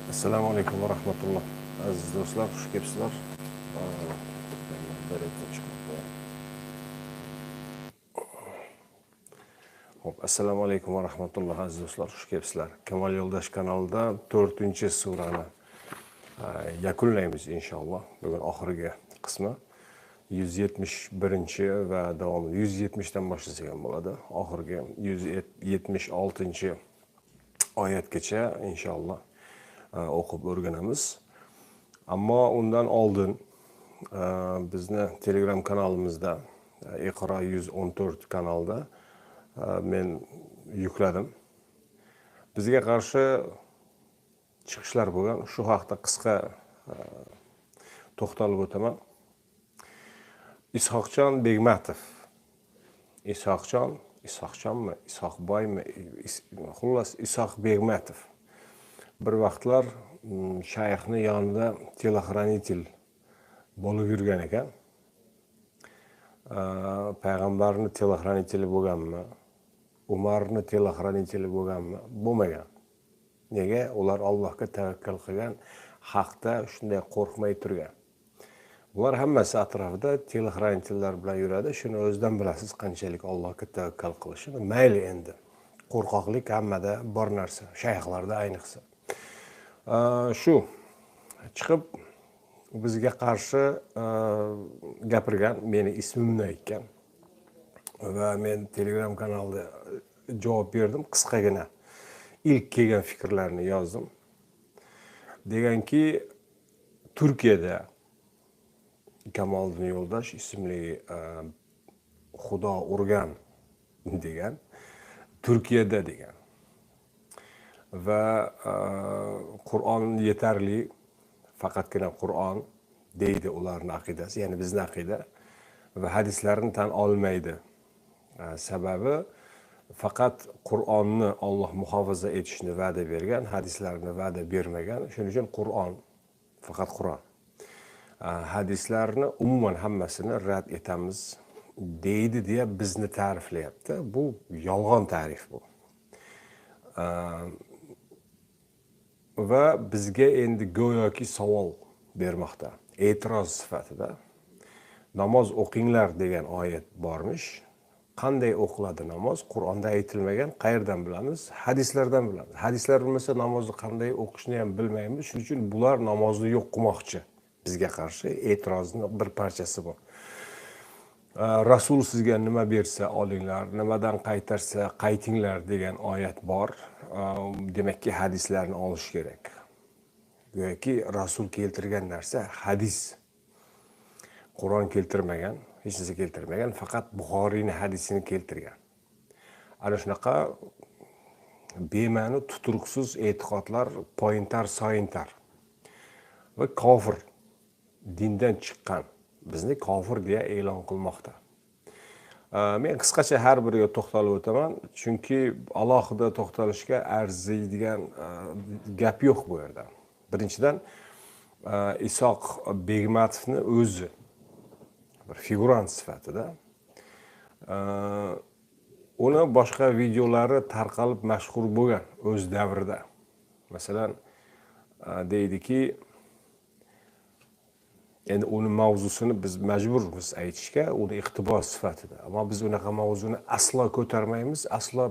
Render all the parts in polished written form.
Assalomu alaykum va rahmatulloh. Aziz do'stlar, xush kelibsizlar. Hop, assalomu alaykum va rahmatulloh aziz do'stlar, xush kelibsizlar. Kamol Yo'ldosh kanalida 4-surani yakunlaymiz inshaalloh. Bugun oxirgi qismi 171 va davomi 170 dan boshlasak ham bo'ladi. Oxirgi 176 oyatgacha inshaalloh o'qib o'rganamiz. Ammo undan oldin bizni Telegram kanalimizda Iqro 114 kanalda men yukladim. Bizga qarshi chiqishlar bo'lgan. Shu haqda qisqa to'xtalib o'taman. Ishoqjon Begmatov. Ishoqjonmi, Ishoqboymi, xullas Ishoq Begmatov. Bir vaqtlar shayxni yonida telexranitel bo'lib yurgan ekan. Payg'ambarni telexraniteli bo'lganmi? Umarni telexraniteli bo'lganmi? Bo'lmagan. Nega? Ular Allohga tavakkal qilgan, haqda shunday qo'rqmay turgan. Ular hammasi atrofida telexranitellar bilan yuradi. Shuni o'zidan bilasiz qanchalik Allohga tavakkal qilishini. Mayli endi. Qo'rqoqlik hammada bor narsa, shayxlarda ayniqsa. Shu chiqib bizga qarshi gapirgan, meni ismimni aytgan va men Telegram kanalida javob berdim, qisqagina ilk kelgan fikrlarni yozdim. Deganki, Turkiyada Kamoliddin Yo'ldosh ismli Xudo urgan degan, Turkiyada degan. Va Qur'on yetarli, faqatgina Qur'on deydi ularning aqidasi, ya'ni bizning aqida, va hadislarni tan olmaydi. Sababi faqat Qur'onni Alloh muhofaza etishni va'da bergan, hadislarni va'da bermagan. Shuning uchun Qur'on, faqat Qur'on. Hadislarni umuman hammasini rad etamiz deydi deya bizni ta'riflayapti. Bu yolg'on ta'rif bu. Va bizga endi go'yoki savol bermoqda. E'tiroz sifatida namoz o'qinglar degan oyat bormish. Qanday o'qiladi namoz? Qur'onda aytilmagan. Qayerdan bilamiz? Hadislardan bilamiz. Hadislar bilmasa namozni qanday o'qishni ham bilmaymiz. Shuning uchun bular namozni yo'q qilmoqchi. Bizga qarshi e'tirozning bir parchasi bu. Rasul sizga nima bersa olinglar, nimadan qaytarsa qaytinglar degan oyat bor. Demakki hadislarni olish kerak. Go'yoki Rasul keltirgan narsa hadis. Qur'on keltirmagan, hech narsa keltirmagan, faqat Buxoriyning hadisini keltirgan. Ana shunaqa bema'ni tuturuqsiz e'tiqodlar pointar soyintar va kofir, dindan chiqqan bizni kofir deya e'lon qilmoqda. Men qisqacha har biriga to'xtalib o'taman, chunki alohida to'xtalishga arziydigan gap yo'q bu yerda. Birinchidan, Ishoq Begmatovni o'zi bir figurant sifatida uni boshqa videolari tarqalib mashhur bo'lgan o'z davrida. Masalan, deydiki, endi uni mavzusini biz majburmiz aytishga, uni iqtibos sifatida. Ammo biz unaqa mavzuni aslo ko'tarmaymiz, aslo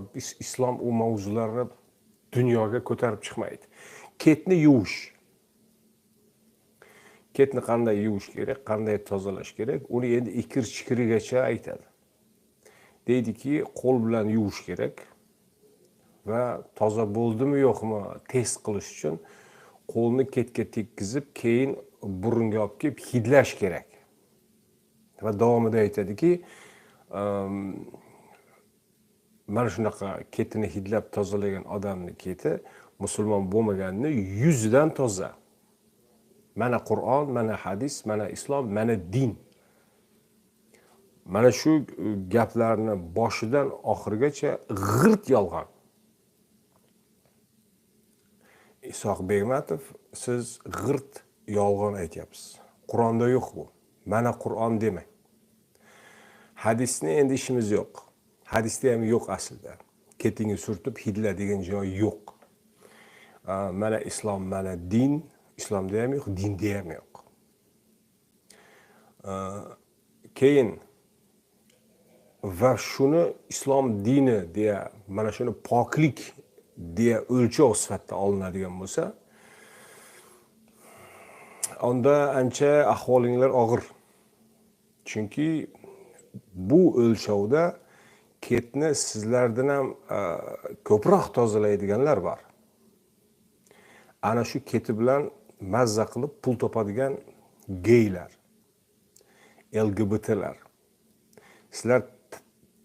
islom u mavzularni dunyoga ko'tarib chiqmaydi. Ketni yuvish. Ketni qanday yuvish kerak, qanday tozalash kerak, uni endi ikir-chikirigacha aytadi. Deydiki, qo'l bilan yuvish kerak va toza bo'ldimi yo'qmi test qilish uchun qo'lni ketga tekkizib, keyin burunga olib kelib hidlash kerak. Va davomida aytadiki, mana shunaqa ketini hidlab tozalagan odamning keti musulmon bo'lmaganini 100 dan toza. Mana Qur'on, mana hadis, mana islom, mana din. Mana shu gaplarni boshidan oxirigacha g'irt yolg'on. Ishoq Begmatov, siz g'irt yolg'on aytyapsiz. Qur'onda yo'q bu. Mana Qur'on demang. Hadisni endi ishimiz yo'q. Hadisda ham yo'q aslida. Ketingni surtib hidla degan joy yo'q. mana islom, mana din, islomda ham yo'q, dinda ham yo'q. Keyin va shuni islom dini deya, mana shuni poklik deya o'lchov sifatida olinadigan bo'lsa, onda ancha ahvolinglar og'ir. Chunki bu o'lchovda ketni sizlardan ham ko'proq tozalaydiganlar bor. Ana shu keti bilan mazza qilib pul topadigan geylar, LGBT'lar. Sizlar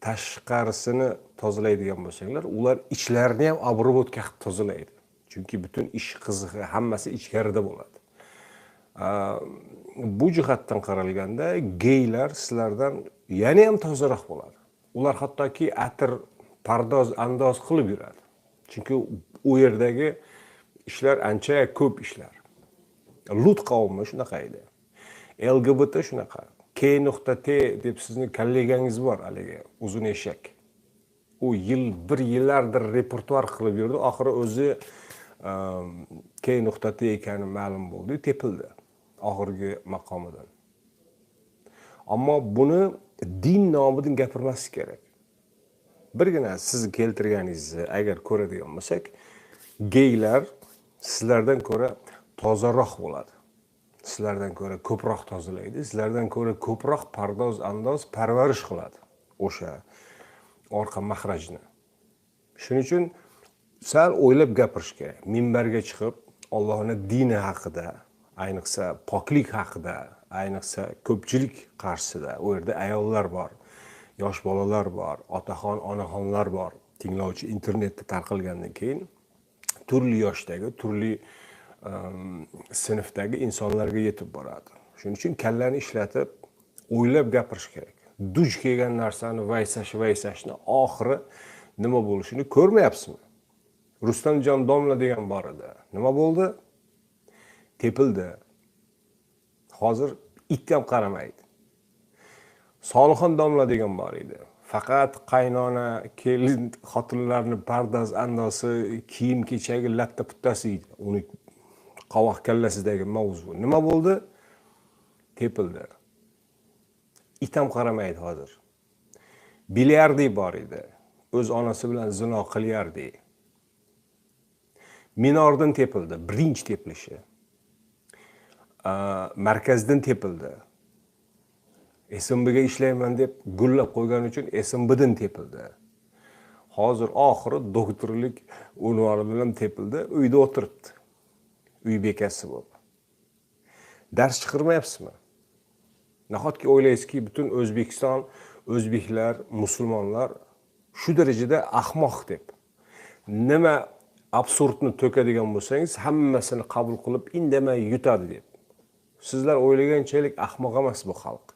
tashqarisini tozalaydigan bo'lsanglar, ular ichlarini ham obro'botga qilib tozalaydi. Chunki butun ish qizig'i hammasi ichkarida bo'ladi. Bu jihatdan qaralganda geylar sizlardan yana ham tozaroq bo'ladi. Ular hattoki atir, pardoz, andoz qilib yuradi. Chunki u yerdagi ishlar ancha ko'p ishlar. Lut qavmi shunaqa edi. LGBT shunaqa. K.T deb sizni kollegangiz bor, haligi uzun eshak. U bir yillardir repertuar qilib yurdi, oxiri o'zi K.T ekani ma'lum bo'ldi, tepildi oxirgi maqomidan. Ammo buni din nomidan gapirmaslik kerak. Birgina siz keltirganingizni agar ko'radigan bo'lsak, geylar sizlardan ko'ra tozaroq bo'ladi. Sizlardan ko'ra ko'proq tozalaydi, sizlardan ko'ra ko'proq pardoz, andoz, parvarish qiladi o'sha orqa mahrajni. Shuning uchun sal o'ylab gapirish kerak. Minbarga chiqib, Allohning dini haqida, ayniqsa poklik haqida, ayniqsa ko'pchilik qarshisida, u yerda ayollar bor, yosh bolalar bor, otaxon, onaxonlar bor. Tinglovchi internetda tarqalgandan keyin turli yoshdagi, turli sinfdagi insonlarga yetib boradi. Shuning uchun kallani ishlatib, o'ylab gapirish kerak. Duj kelgan narsani vaysashni oxiri nima bo'lishini ko'rmayapsizmi? Rustamjon domla degan bor edi. Nima bo'ldi? Tepildi. Hozir it ham qaramaydi. Solixon domla degan bor edi. Faqat qaynona, kelin, xotinlarni pardoz, andosi, kiyim kechagi latta puttasi edi. Uni qovoq kallasidagi mavzu. Nima bo'ldi? Tepildi. It ham qaramaydi hozir. Bilyardi bor edi. O'z onasi bilan zino qilyardi. Minordan tepildi, birinchi tepilishi. Markazdan tepildi. SMBga ishlayman deb gullab qo'ygan uchun SMBdan tepildi. Hozir oxiri doktorlik unvoni bilan tepildi, uyda o'tiribdi. Uy bekasi bo'lib. Dars chiqarmayapsizmi? Nahotki o'ylaysizki, butun O'zbekiston, o'zbeklar, musulmonlar shu darajada ahmoq deb. Nima absurdni to'kadigan bo'lsangiz, hammasini qabul qilib indamay yutadi deb. Sizlar o'ylaganchalik ahmoq emas bu xalq.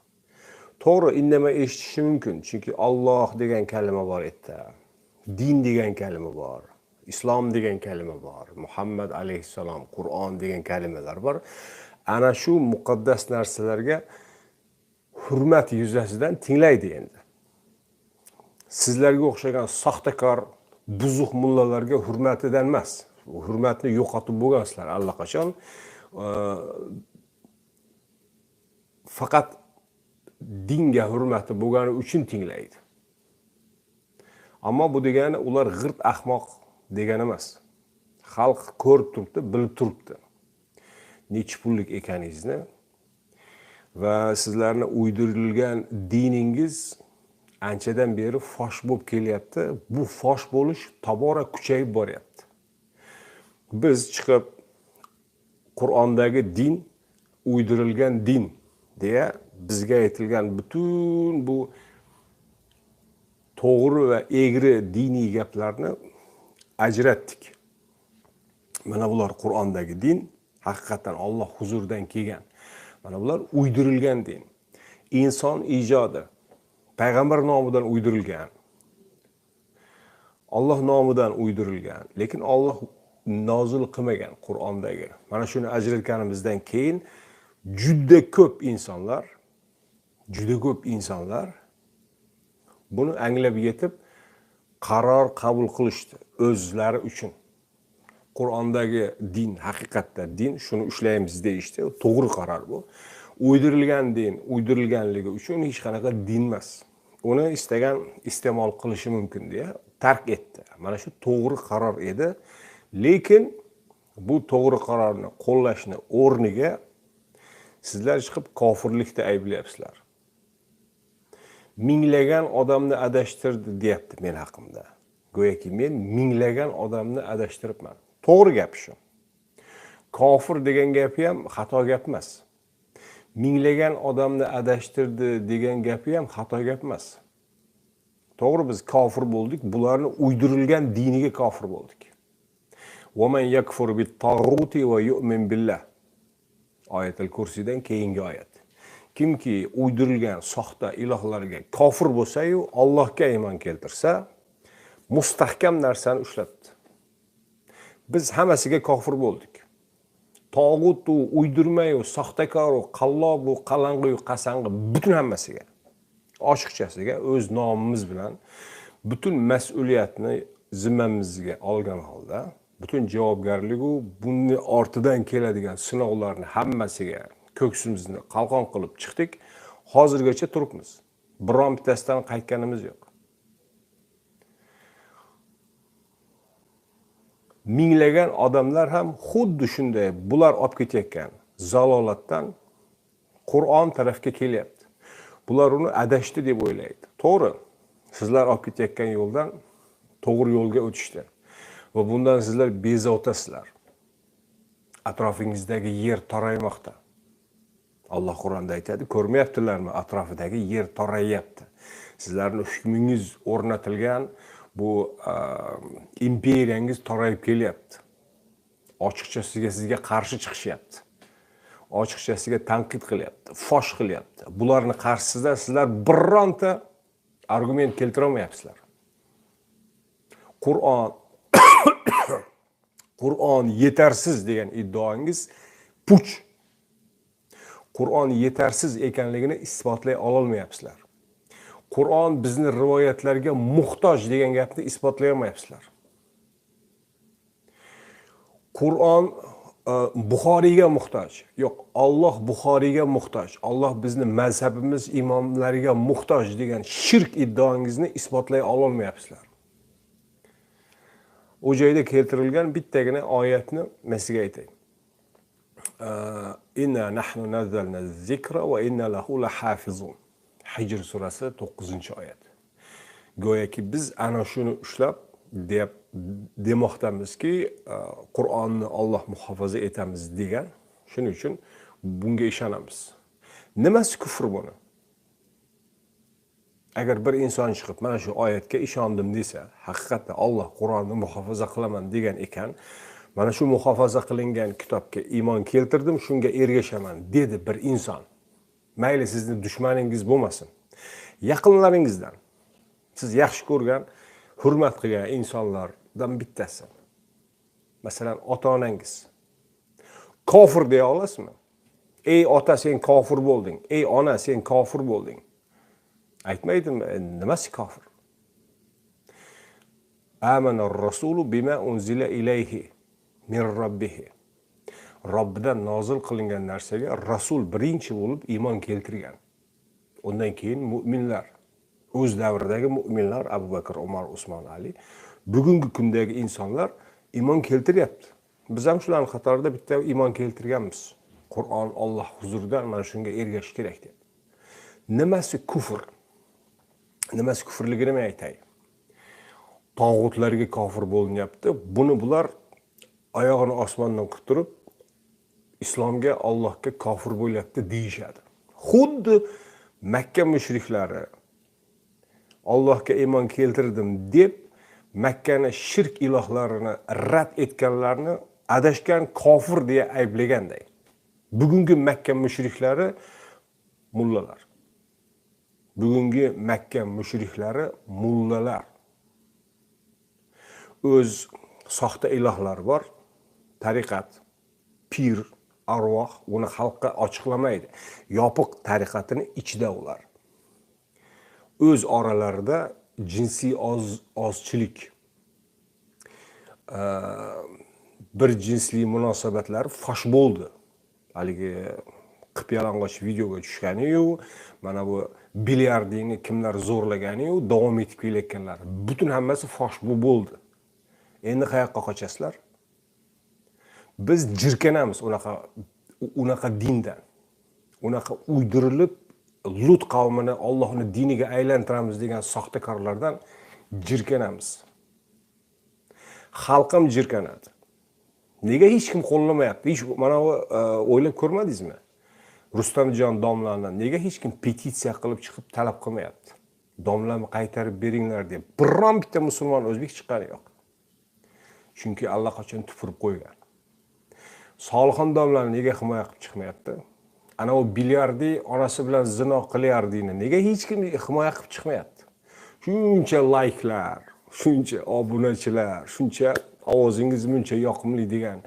To'g'ri, indamay eshitishi mumkin, chunki Alloh degan kalima bor yerda. Din degan kalima bor. Islom degan kalima bor. Muhammad alayhissalom, Qur'on degan kalimalar bor. Ana shu muqaddas narsalarga hurmat yuzasidan tinglaydi endi. Sizlarga o'xshagan soxtakor, buzuq mullalarga hurmatidan emas. Hurmatni yo'qotib bo'lgansizlar allaqachon. Faqat dinga hurmati bo'lgani uchun tinglaydi. Ammo bu degani ular g'irt ahmoq degani emas. Xalq ko'rib turibdi, bilib turibdi. Necha pullik ekaningizni va sizlarni uydirilgan diningiz anchadan beri fosh bo'lib kelyapti. Bu fosh bo'lish tobora kuchayib boryapti. Biz chiqib Qur'ondagi din uydirilgan din deya bizga aytilgan butun bu to'g'ri va egri diniy gaplarni ajratdik. Mana bular Qur'ondagi din, haqiqatan Alloh huzuridan kelgan. Mana bular uydirilgan din. Inson ijodi payg'ambar nomidan uydirilgan. Alloh nomidan uydirilgan, lekin Alloh nozil qilmagan Qur'ondagi. Mana shuni ajratganimizdan keyin juda ko'p insonlar buni anglab yetib qaror qabul qilishdi o'zlari uchun. Qur'ondagi din, haqiqatda din, shuni ushlaymiz deyishdi. To'g'ri qaror bu. Uydirilgan din, uydirilganligi uchun hech qanaqa din emas. Uni istagan iste'mol qilishi mumkin deya tark etdi. Mana shu to'g'ri qaror edi. Lekin bu to'g'ri qarorni qo'llashni o'rniga sizlar chiqib kofirlikda ayblayapsizlar. Minglagan odamni adashtirdi deyapti men haqimda. Go'yoki men minglagan odamni adashtiribman. To'g'ri gap shu. Kofir degan gapi ham xato gap emas. Minglagan odamni adashtirdi degan gapi ham xato gap emas. To'g'ri, biz kofir bo'ldik, bularni uydirilgan diniga kofir bo'ldik. Wa man yakfur bit-taghuti va yu'min billah. Oyatul Kursidan keyingi oyat. Kimki uydirilgan soxta ilohlarga kofir bo'lsa-yu, Allohga iymon keltirsa, mustahkam narsani ushlabdi. Biz hammasiga kofir bo'ldik. Tog'ut, uydirmayu, soxtakoru, qallobu, qalang'iyu, qasang'i butun hammasiga. Ochiqchasiga o'z nomimiz bilan butun mas'uliyatni zimmamizga olgan holda, butun javobgarligi bunni ortidan keladigan sinovlarni hammasiga ko'ksimizni qalqon qilib chiqdik. Hozirgacha turibmiz. Biron bittasidan qaytganimiz yo'q. Minglagan odamlar ham xuddi shunday bular olib ketayotgan zalolatdan Qur'on tarafga kelyapti. Bular uni adashdi deb o'ylaydi. To'g'ri, sizlar olib ketayotgan yo'ldan to'g'ri yo'lga o'tishdi. Va bundan sizlar bezovtasizlar. Atrofingizdagi yer toraymoqda. Alloh Qur'onda aytadi, ko'rmayaptilarmi? Atrofidagi yer torayapti. Sizlarning hukmingiz o'rnatilgan bu imperiyangiz torayib kelyapti. Ochiqchasiga sizga qarshi chiqishyapti. Ochiqchasiga tanqid qilyapti, fosh qilyapti. Bularni qarshisida sizlar bironta argument keltira olmayapsizlar. Qur'on yetarsiz degan iddaongiz puch. Qur'on yetarsiz ekanligini isbotlay ololmayapsizlar. Qur'on bizni rivoyatlarga muhtoj degan gapni isbotlay olmayapsizlar. Qur'on Buxoriyga muhtoj. Yo'q, Alloh Buxoriyga muhtoj. Alloh bizni mazhabimiz imomlariga muhtoj degan shirk iddaongizni isbotlay ololmayapsizlar. O joyda keltirilgan bittagina oyatni men sizga aytay. Inna nahnu nazzalna zikra va inna lahu lahafizun. Hijr surasi 9-oyat. Go'yoki biz ana shuni ushlab demoqdamizki, Qur'onni Alloh muhofaza etamiz degan. Shuning uchun bunga ishonamiz. Nimasi kufr buni? Agar bir inson chiqib mana shu oyatga ishondim desa, haqiqatda Alloh Qur'onni muhofaza qilaman degan ekan, mana shu muhofaza qilingan kitobga iymon keltirdim, shunga ergashaman dedi bir inson. Mayli sizni dushmaningiz bo'lmasin, yaqinlaringizdan, siz yaxshi ko'rgan, hurmat qilgan insonlardan bittasi. Masalan, ota-onangiz. Kofir deya olasizmi? Ey ota, sen kofir bo'lding. Ey ona, sen kofir bo'lding. Aytmaydimi? Nimasi kofir? Amanar rasulu bima unzila ilayhi min rabbihi. Robbidan nozil qilingan narsaga rasul birinchi bo'lib iymon keltirgan. Undan keyin mu'minlar, o'z davridagi mu'minlar Abu Bakr, Umar, Usmon, Ali, bugungi kundagi insonlar iymon keltiryapti. Biz ham shularning qatorida bitta iymon keltirganmiz. Qur'on Alloh huzuridan mana shunga ergashish kerak deb. Nimasi kufr? Nimasi kufrligini men aytay. Tog'utlarga kofir bo'linyapti. Buni bular oyog'ini osmondan qirib islomga, Allohga kofir bo'lyapti deyishadi. Xuddi Makka mushriklari Allohga iymon keltirdim deb Makkani shirk ilohlarini rad etganlarni adashgan kofir deya ayblaganday. Bugungi Makka mushriklari mullalar. Bugungi Makka mushriklari mullalar. O'z soxta ilohlar bor, tariqat, pir, arvoh, uni xalqqa ochiqlamaydi. Yopiq tariqatini ichida ular. O'z oralarida jinsiy ozchilik, bir jinsli munosabatlar fosh bo'ldi. Haligi qip-yalang'och videoga tushgani-yu, mana bu bilyardingni kimlar zo'rlagani-yu, davom etib kelayotganlar. Butun hammasi fosh bo'ldi. Endi qayoqqa qochasizlar? Biz jirkanamiz unaqa dindan. Unaqa uydirilib Lut qavmini Allohning diniga aylantiramiz degan soxtakorlardan jirkanamiz. Xalqim jirkanadi. Nega hech kim qo'llamayapti? Hech mana bu o'ylab ko'rmadingizmi? Rustamjon domlalardan nega hech kim petitsiya qilib chiqib talab qilmayapti? Domlamni qaytarib beringlar deb. Biron bitta musulmon o'zbek chiqqani yo'q. Chunki allaqachon tupurib qo'ygan. Solixon domlalarni nega himoya qilib chiqmayapti? Ana o bilyardi onasi bilan zino qilyardini nega hech kim himoya qilib chiqmayapti? Shuncha layklar, shuncha obunachilar, shuncha ovozingiz muncha yoqimli degan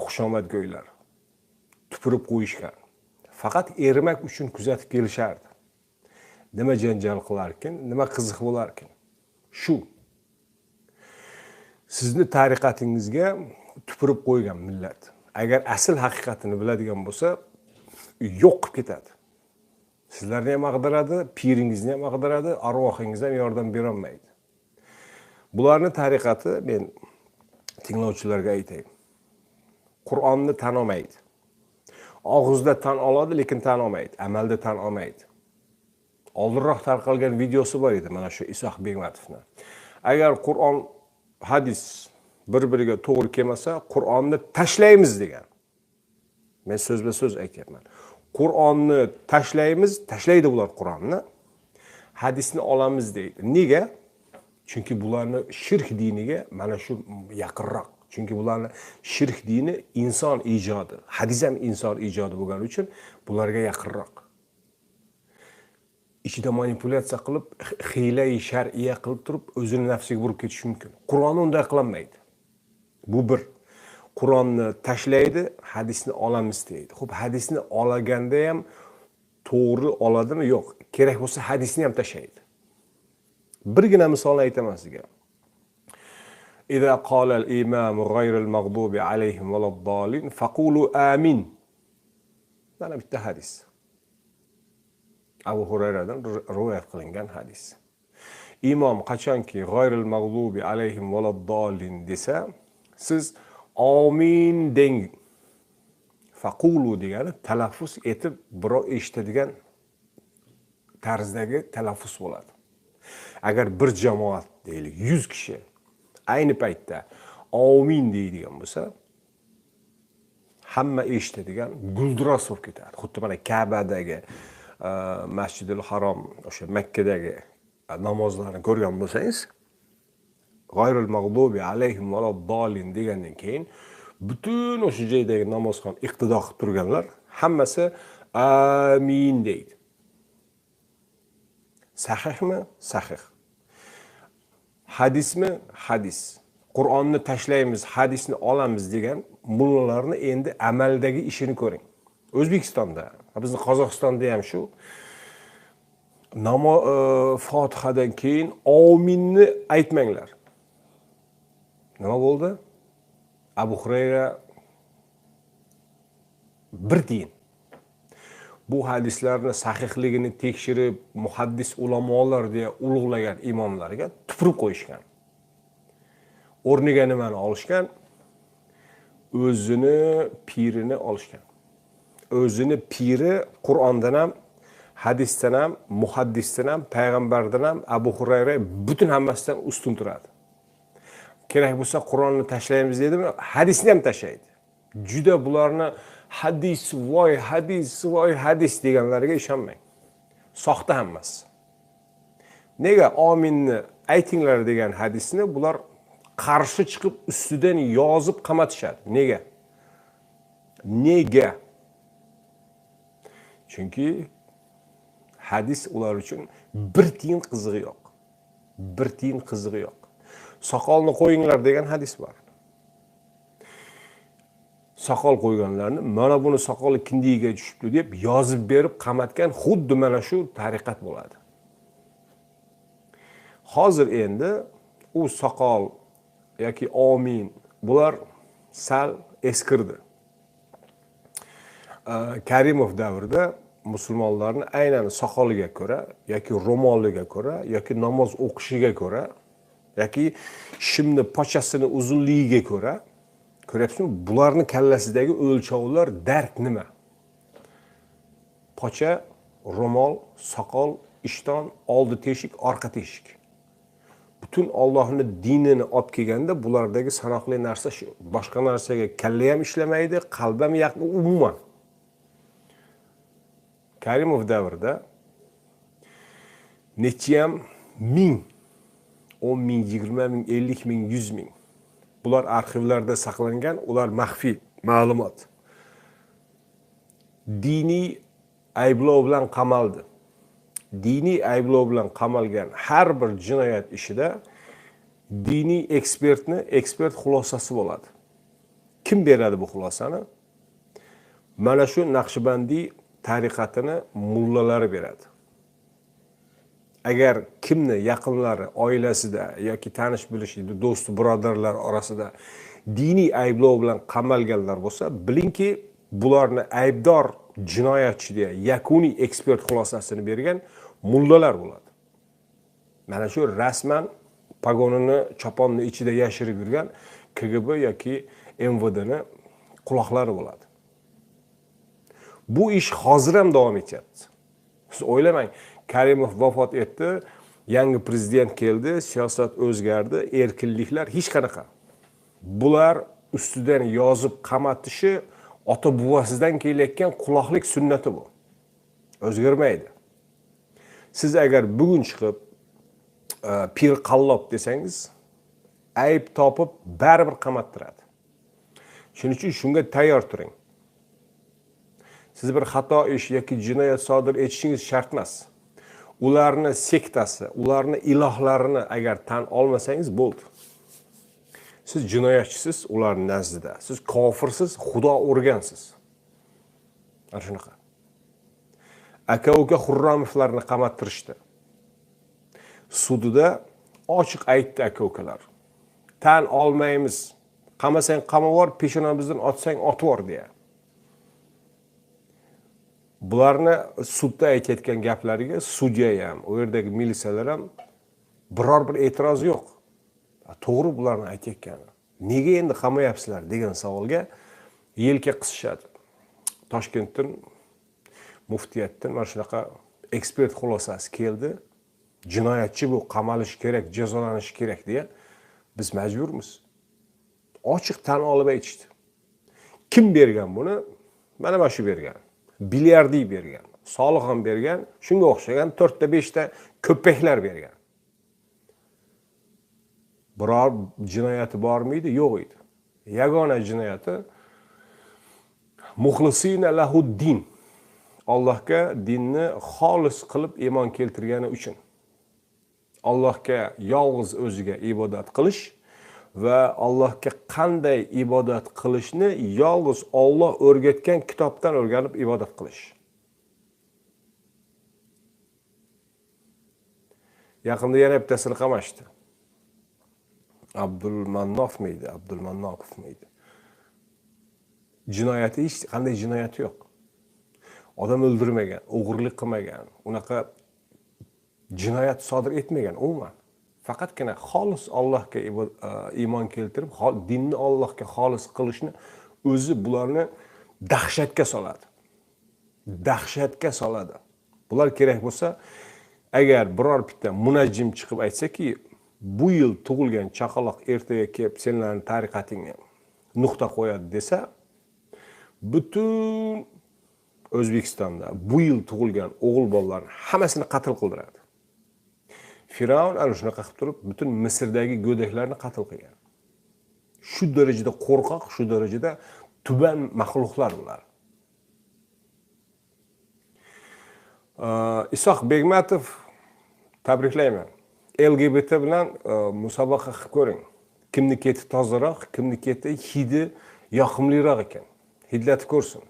xushomadgo'ylar tupurib qo'yishgan. Faqat ermak uchun kuzatib kelishardi. Nima janjal qilarkin, nima qiziq bo'larkin. Shu. Sizni tariqatingizga tupurib qo'ygan millat. Agar asl haqiqatini biladigan bo'lsa, yo'q qilib ketadi. Sizlarni ham ag'diradi, piringizni ham ag'diradi, arvohingiz ham yordam bera olmaydi. Bularning tariqati men tinglovchilarga aytayim. Qur'onni tan olmaydi. Og'izda tan oladi, lekin tan olmaydi. Amalda tan olmaydi. Oldinroq tarqalgan videosi bor edi, mana shu Isoh Begmatovning. Agar Qur'on, hadis bir-biriga to'g'ri kelmasa, Qur'onni tashlaymiz degan. Men so'zba-so'z aytyapman. Qur'onni tashlaymiz, tashlaydi bular Qur'onni. Hadisni olamiz deydi. Nega? Chunki bularni shirk diniga mana shu yaqinroq. Chunki bularni shirk dini inson ijodi. Hadis ham inson ijodi bo'lgani uchun bularga yaqinroq. Ichida manipulyatsiya qilib, hiyla-i shar'iyya qilib turib, o'zini nafsiga burib ketish mumkin. Qur'on unday qilmaydi. Bu bir. Qur'onni tashlaydi, hadisni olamiz deydi. Xo'p, hadisni olaganda ham to'g'ri oladimi? Yo'q. Kerak bo'lsa hadisni ham tashlaydi. Birgina misol aytaman sizga. إذا قال الإمام غير المغضوب عليهم ولا الضالين فقولوا آمين. Mana bitta hadis. Abu Hurayradan rivoyat qilingan hadis. Imom qachonki g'ayril mag'dubi alayhim valaddallin desa, siz amin deng. Faqulu degani talaffuz etib birov eshitadigan tarzdagi talaffuz bo'ladi. Agar bir jamoat deylik 100 kishi ayni paytda amin deydigan bo'lsa, hamma eshitadigan gulduros bo'lib ketadi. Xuddi mana Ka'badagi Masjidul Harom, o'sha Makkadagi namozlarni ko'rgan bo'lsangiz, g'ayril mag'dubi alayhim valaddallin degandan keyin butun o'sha joydagi namozxon iqtido qilib turganlar hammasi amin deydi. Sahihmi? Sahih. Hadismi? Hadis. Qur'onni tashlaymiz, hadisni olamiz degan mullalarni endi amaldagi ishini ko'ring. O'zbekistonda, bizning Qozog'istonda ham shu Fotihadan keyin ominni aytmanglar. Nima bo'ldi? Abu Hurayra bir deyin. Bu hadislarni sahihligini tekshirib, muhaddis ulamolar deya ulug'lagan imomlarga tupurib qo'yishgan. O'rniga nimani olishgan? O'zini pirini olishgan. O'zini piri Qur'ondan ham, hadisdan ham, muhaddisdan ham, payg'ambardan ham Abu Hurayra butun hammasidan ustun turadi. Kerak bo'lsa Qur'onni tashlaymiz deydimi, hadisni ham tashlaydi. Juda bularni hadis voy hadis deganlarga ishonmang. Soxta hammasi. Nega aminni aytinglar degan hadisni bular qarshi chiqib ustidan yozib qamatishadi. Nega? Nega? Chunki hadis ular uchun bir tiyin qizig'i yo'q. Bir tiyin qizig'i yo'q. Soqolni qo'yinglar degan hadis bor. Soqol qo'yganlarni mana buni soqoli kindiga tushibdi deb yozib berib qamatgan xuddi mana shu tariqat bo'ladi. Hozir endi u soqol yoki amin bular sal eskirdi. Karimov davrida musulmonlarni aynan soqoliga ko'ra yoki ro'moliga ko'ra yoki namoz o'qishiga ko'ra yoki shimni pochasini uzunligiga ko'ra, ko'ryapsizmi, bularni kallasidagi o'lchovlar dark nima? Pocha, ro'mol, soqol, ishton, oldi teshik, orqa teshik. Butun Allohning dinini olib kelganda bulardagi sanoqli narsa shu. Boshqa narsaga kalla ham ishlamaydi, qalb ham yaqin umuman. Karimov davrida nechiyam ming, 10 ming, 20 ming, 50 ming, 100 ming. Bular arxivlarda saqlangan, ular maxfiy ma'lumot. Diniy ayblov bilan qamaldi. Diniy ayblov bilan qamalgan har bir jinoyat ishida diniy ekspert xulosasi bo'ladi. Kim beradi bu xulosani? Mana shu Naqshbandiy tariqatini mullalari beradi. Agar kimni yaqinlari, oilasida yoki tanish bilishida, do'st birodarlar orasida diniy ayblov bilan qamalganlar bo'lsa, bilingki, bularni aybdor jinoyatchi deya yakuniy ekspert xulosasini bergan mullalar bo'ladi. Mana shu rasman pagonini choponni ichida yashirib yurgan KGB yoki MVDni quloqlari bo'ladi. Bu ish hozir ham davom etyapti. Siz o'ylamang, Karimov vafot etdi, yangi prezident keldi, siyosat o'zgardi, erkinliklar hech qanaqa. Bular ustidan yozib qamatishi ota buvasidan kelayotgan quloqlik sunnati bu. O'zgarmaydi. Siz agar bugun chiqib pir qallob desangiz, ayb topib baribir qamattiradi. Shuning uchun shunga tayyor turing. Siz bir xato ish yoki jinoyat sodir etishingiz shart emas. Ularni sektasi, ularni ilohlarini agar tan olmasangiz bo'ldi. Siz jinoyatchisiz ularning nazdida. Siz kofirsiz, xudo urgansiz. Ana shunaqa. Aka-uka Xurramovlarni qamattirishdi. Sudida ochiq aytdi aka-ukalar. Tan olmaymiz. Qamasang qamavor, peshonamizdan otsang otvor deya. Bularni sudda aytayotgan gaplariga sudya ham, u yerdagi militsiyalar ham biror bir e'tiroz yo'q. To'g'ri bularni aytayotgani. Nega endi qamayapsizlar degan savolga yelka qisishadi. Toshkentdan muftiyatdan mana shunaqa ekspert xulosasi keldi. Jinoyatchi bu, qamalishi kerak, jazolanishi kerak deya biz majburmiz. Ochiq tan olib aytishdi. Kim bergan buni? Mana shu bergan. Bilyardiy bergan, Solih ham bergan, shunga o'xshagan 4 ta 5 ta ko'paklar bergan. Biror jinoyati bormidi? Yo'q edi. Yagona jinoyati muxlisina lahu din. Allohga dinni xolis qilib iymon keltirgani uchun. Allohga yolg'iz o'ziga ibodat qilish va Allohga qanday ibodat qilishni yolg'iz Alloh o'rgatgan kitobdan o'rganib ibodat qilish. Yaqinda yana bittasini qamashdi. Abdulmannof miydi? Jinoyati hech qanday jinoyati yo'q. Odam o'ldirmagan, o'g'irlik qilmagan, unaqa jinoyat sodir etmagan umuman. Faqatgina xolis Allohga iymon keltirib, dinni Allohga xolis qilishni o'zi bularni dahshatga soladi. Dahshatga soladi. Bular kerak bo'lsa, agar biror bitta munajjim chiqib aytsa-ki, bu yil tug'ilgan chaqaloq ertaga kelib senlarning tariqatingga nuqta qo'yadi desa, butun O'zbekistonda bu yil tug'ilgan o'g'il bolalarni hammasini qatl qildiradi. Firavn ana shunaqa qilib turib, butun Misrdagi go'daklarni qatl qilgan. Shu darajada qo'rqoq, shu darajada tuban maxluqlar ular. Isoq Begmatov, tabriklayman. LGBT bilan musobaqa qilib ko'ring. Kimni keti tozaroq, kimni keti hidi yoqimliroq ekan. Hidlatib ko'rsin.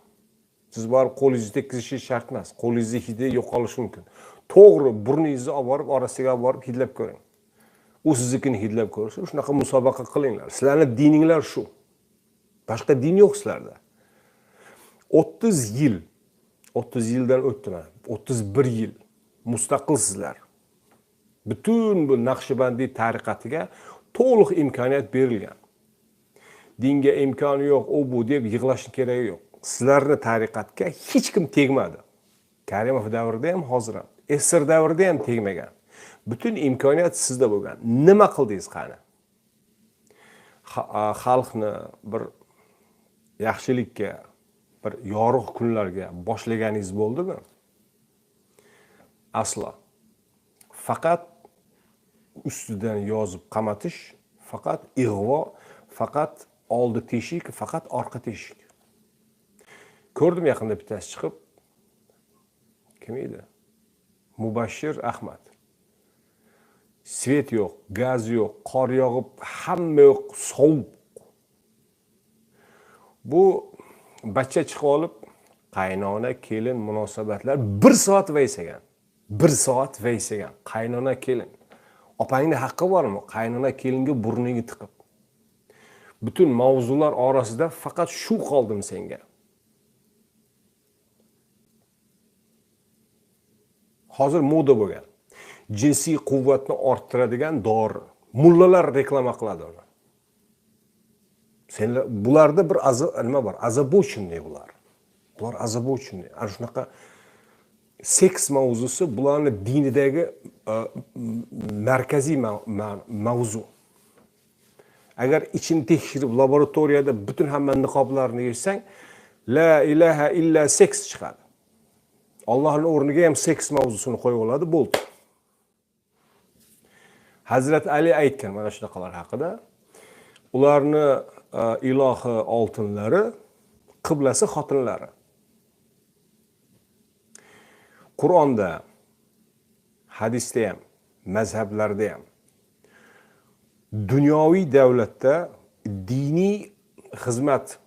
Siz borib qo'lingizni tekkizishingiz shart emas. Qo'lingizning hidi yo'qolishi mumkin. To'g'ri burningizni olib borib, orasiga olib borib hidlab ko'ring. U siznikini hidlab ko'rsin, shunaqa musobaqa qilinglar. Sizlarning dininglar shu. Boshqa din yo'q sizlarda. 30 yil, 30 yildan o'tdimi? 31 yil mustaqilsizlar. Butun bu Naqshbandiy tariqatiga to'liq imkoniyat berilgan. Dinga imkoni yo'q, o bu deb yig'lashning keragi yo'q. Sizlarning tariqatga hech kim tegmadi. Karimov davrida ham, hozir ham, Esir davrida ham tegmagan. Butun imkoniyat sizda bo'lgan. Nima qildingiz qani? Xalqni bir yaxshilikka, bir yorug' kunlarga boshlaganingiz bo'ldimi? Aslo. Faqat ustidan yozib qamatish, faqat ig'vo, faqat oldi teshik, faqat orqa teshik. Ko'rdim yaqinda bittasi chiqib, kim edi? Mubashshir Ahmad. Svet yo'q, gaz yo'q, qor yog'ib, hamma yo'q, sovuq. Bu bachcha chiqib olib, qaynona kelin munosabatlar 1 soat vaysagan. 1 soat vaysagan. Qaynona kelin. Opangning haqqi bormi? Qaynona kelinga burningni tiqib. Butun mavzular orasida faqat shu qoldim senga. Hozir moda bo'lgan. Jinsiy quvvatni orttiradigan dori. Mullalar reklama qiladi uni. Senlar bularda bir nima bor? Ozabochenniy bular. Bular ozabochenniy. Ana shunaqa seks mavzusi bularning dinidagi markaziy mavzu. Agar ichini tekshirib laboratoriyada butun hamma niqoblarni yechsang, la ilaha illa seks chiqadi. Allohning o'rniga ham seks mavzusini qo'yib oladi, bo'ldi. Hazrat Ali aytgan mana shunaqalar haqida. Ularni ilohi oltinlari, qiblasi xotinlari. Qur'onda, hadisda ham, mazhablarda ham dunyoviy davlatda diniy xizmat,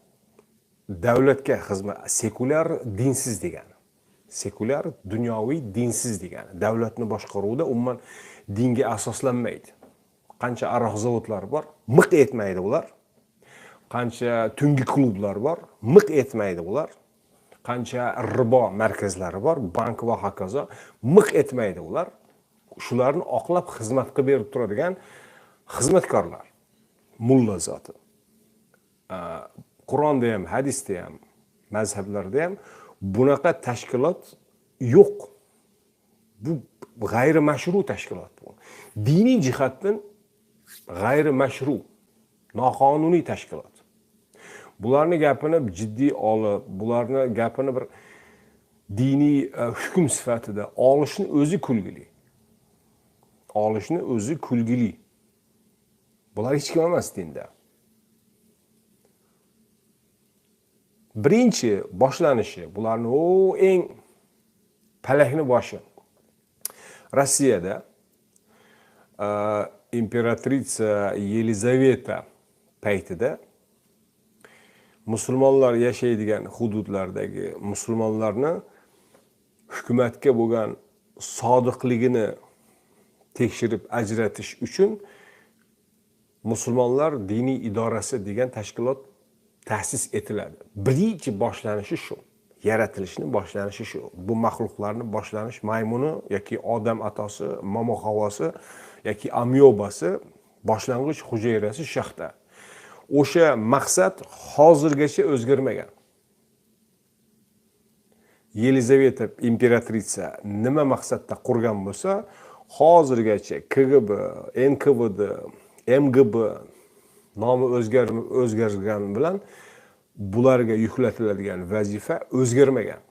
davlatga xizmat, sekulyar dinsiz degani. Sekulyar dunyoviy dinsiz degani. Davlatni boshqaruvida umuman dinga asoslanmaydi. Qancha aroq zavodlari bor, miq etmaydi ular. Qancha tungi klublar bor, miq etmaydi ular. Qancha ribo markazlari bor, bank va hokazo, miq etmaydi ular. Shularni oqlab xizmat qilib berib turadigan xizmatkorlar, mulla zoti. Qur'onda ham, hadisda ham, mazhablarda ham bunaqa tashkilot yo'q. Bu g'ayri mashru tashkilot bu. Diniy jihatdan g'ayri mashru, noqonuniy tashkilot. Bularni gapini jiddiy olib, bularni gapini bir diniy hukm sifatida olishni o'zi kulgili. Olishni o'zi kulgili. Bular hech kim emas dinda. Birinchi boshlanishi, bularning eng palakni boshi. Rossiyada imperatrica Yelizaveta paytida musulmonlar yashaydigan hududlardagi musulmonlarni hukumatga bo'lgan sodiqligini tekshirib ajratish uchun musulmonlar diniy idorasi degan tashkilot ta'sis etiladi. Birinchi boshlanishi shu. Yaratilishni boshlanishi shu. Bu maxluqlarni boshlanish maymuni yoki odam atosi, momo havosi yoki amyobasi boshlang'ich hujayrasi shaxta. O'sha maqsad hozirgacha o'zgarmagan. Yelizaveta imperatrica nima maqsadda qurgan bo'lsa, hozirgacha KGB, NKVD, MGB nomi o'zgargan bilan bularga yuklatiladigan vazifa o'zgarmagan.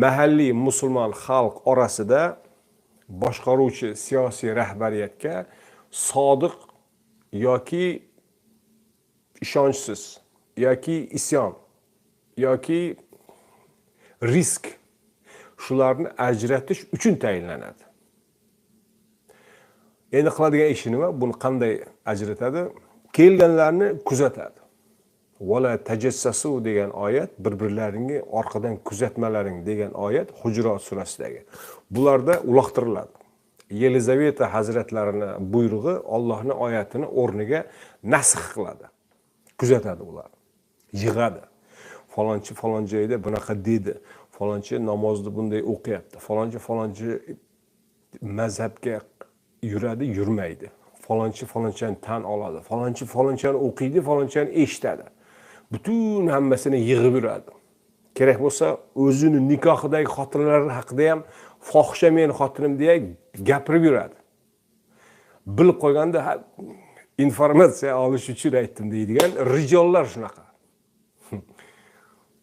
Mahalliy musulmon xalq orasida boshqaruvchi siyosiy rahbariyatga sodiq yoki ishonchsiz yoki isyon yoki risk shularni ajratish uchun tayinlanadi. Endi qiladigan ishi nima? Buni qanday ajratadi? Kelganlarni kuzatadi. Wala tajassasu degan oyat, bir-birlaringni orqadan kuzatmalaring degan oyat Hujurat surasidagi. Bularda uloqtiriladi. Yelizaveta hazratlarining buyrug'i Allohning oyatini o'rniga nasx qiladi. kuzatadi ular. Yig'adi. Falonchi falon joyda bunaqa dedi. Falonchi namozni bunday o'qiyapti. Falonchi mazhabga yuradi, yurmaydi. Falonchani tan oladi. Falonchani o'qiydi, falonchani eshitadi. Butun hammasini yig'ib yuradi. Kerak bo'lsa, o'zini nikohidagi xotinlar haqida ham fohisha men xotinim deya gapirib yuradi. Bilib qo'yganda informatsiya olish uchun aytdim deydigan rijollar shunaqa.